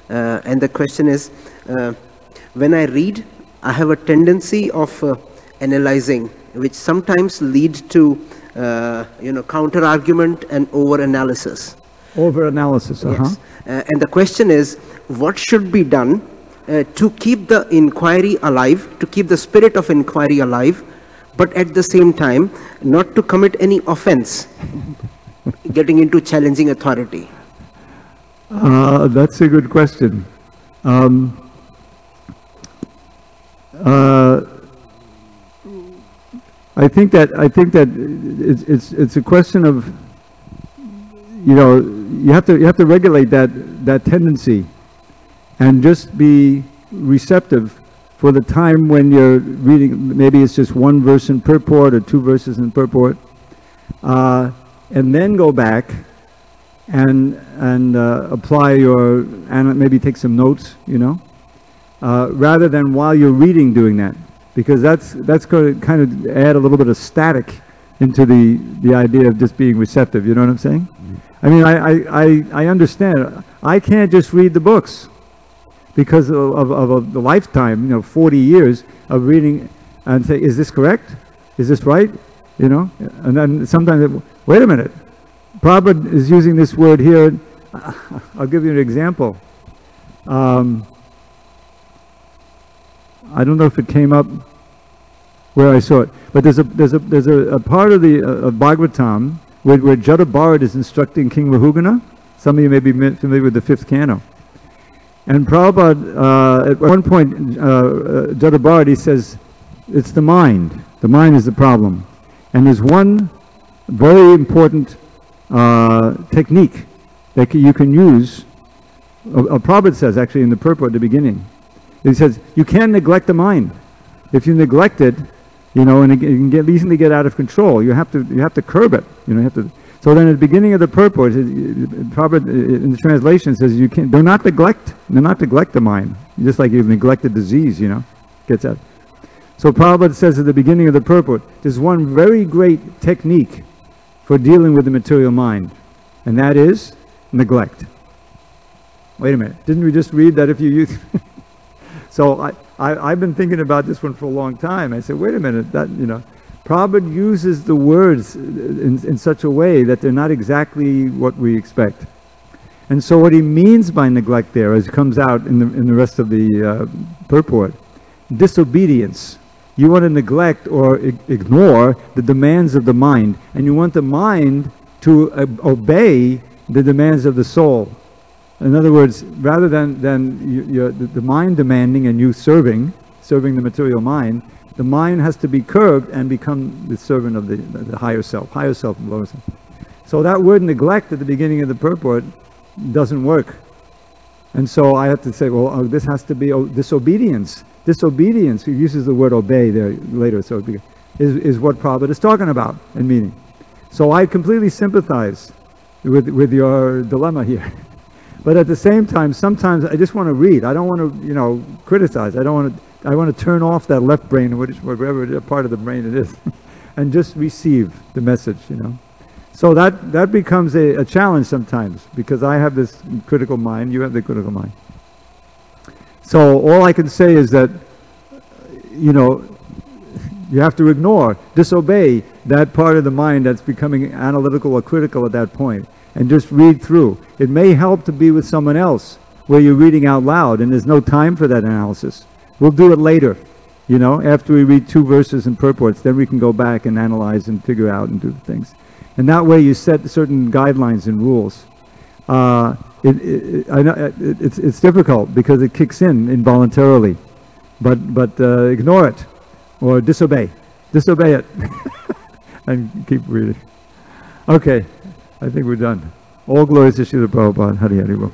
Speaker 7: And the question is, when I read, I have a tendency of analyzing, which sometimes lead to, you know, counter-argument and over-analysis.
Speaker 4: Over-analysis,
Speaker 7: Yes. And the question is, what should be done to keep the inquiry alive, to keep the spirit of inquiry alive, but at the same time, not to commit any offense, getting into challenging authority?
Speaker 4: That's a good question. I think that it's a question of, you know, you have to regulate that tendency, and just be receptive for the time when you're reading. Maybe it's just one verse in purport or two verses in purport, and then go back and apply and maybe take some notes, you know, rather than while you're reading doing that, because that's going to kind of add a little bit of static into the idea of just being receptive. You know what I'm saying? I mean, I understand. I can't just read the books because of a lifetime, you know, 40 years of reading and say, is this correct? Is this right? You know, and then sometimes, wait a minute. Prabhupada is using this word here. I'll give you an example. I don't know if it came up where I saw it, but there's a part of the Bhagavatam where Jada Bharat is instructing King Rahugana. Some of you may be familiar with the 5th canto. And Prabhupada, at one point, Jada Bharat, he says, it's the mind. The mind is the problem. And there's one very important technique that you can use. Prabhupada says, actually, in the purport at the beginning, he says, you can't neglect the mind. If you neglect it, you know, and it can easily get out of control. You have to curb it. You know, you have to. So then, at the beginning of the purport, Prabhupada in the translation says, you can't. Do not neglect the mind. Just like you've neglected disease, you know, gets out. So Prabhupada says at the beginning of the purport, there's one very great technique for dealing with the material mind, and that is neglect. Wait a minute, didn't we just read that if you use... So I've been thinking about this one for a long time. I said, wait a minute, that, you know, Prabhupada uses the words in such a way that they're not exactly what we expect. And so what he means by neglect there, as comes out in the rest of the purport, disobedience. You want to neglect or ignore the demands of the mind, and you want the mind to obey the demands of the soul. In other words, rather than the mind demanding and you serving the material mind, the mind has to be curbed and become the servant of the higher self and lower self. So that word neglect at the beginning of the purport doesn't work. And so I have to say, well, this has to be disobedience. Disobedience, he uses the word obey there later, so is what Prabhupada is talking about in meaning. So I completely sympathize with your dilemma here. But at the same time, sometimes I just want to read. I don't want to, criticize. I want to turn off that left brain, whatever part of the brain it is, and just receive the message, So that becomes a challenge sometimes, because I have this critical mind, you have the critical mind. So all I can say is that, you have to ignore, disobey that part of the mind that's becoming analytical or critical at that point, and just read through. It may help to be with someone else where you're reading out loud and there's no time for that analysis. We'll do it later, after we read 2 verses and purports, then we can go back and analyze and figure out and do things. And that way you set certain guidelines and rules. I know it's difficult because it kicks in involuntarily, but ignore it or disobey it, and keep reading. Okay, I think we're done. All glories to Srila Prabhupada. Hari Hari Bol.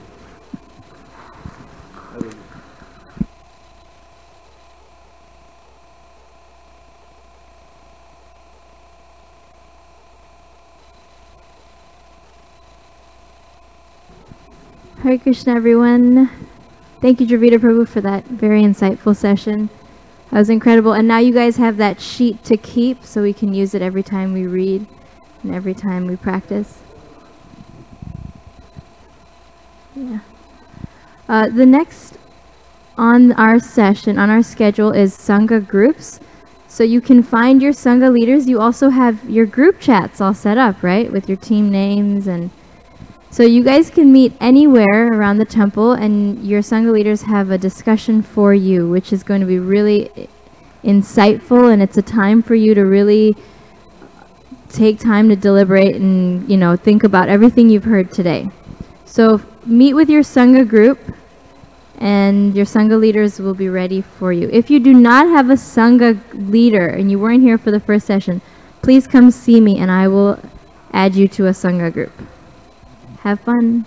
Speaker 6: Hare Krishna, everyone. Thank you, Dravida Prabhu, for that very insightful session. That was incredible. And now you guys have that sheet to keep, so we can use it every time we read and every time we practice. Yeah. The next on our session, on our schedule, is Sangha groups. So you can find your Sangha leaders. You also have your group chats all set up, right? With your team names, and so you guys can meet anywhere around the temple, and your Sangha leaders have a discussion for you, which is going to be really insightful, and it's a time for you to really take time to deliberate and, think about everything you've heard today. So meet with your Sangha group, and your Sangha leaders will be ready for you. If you do not have a Sangha leader and you weren't here for the first session, please come see me and I will add you to a Sangha group. Have fun.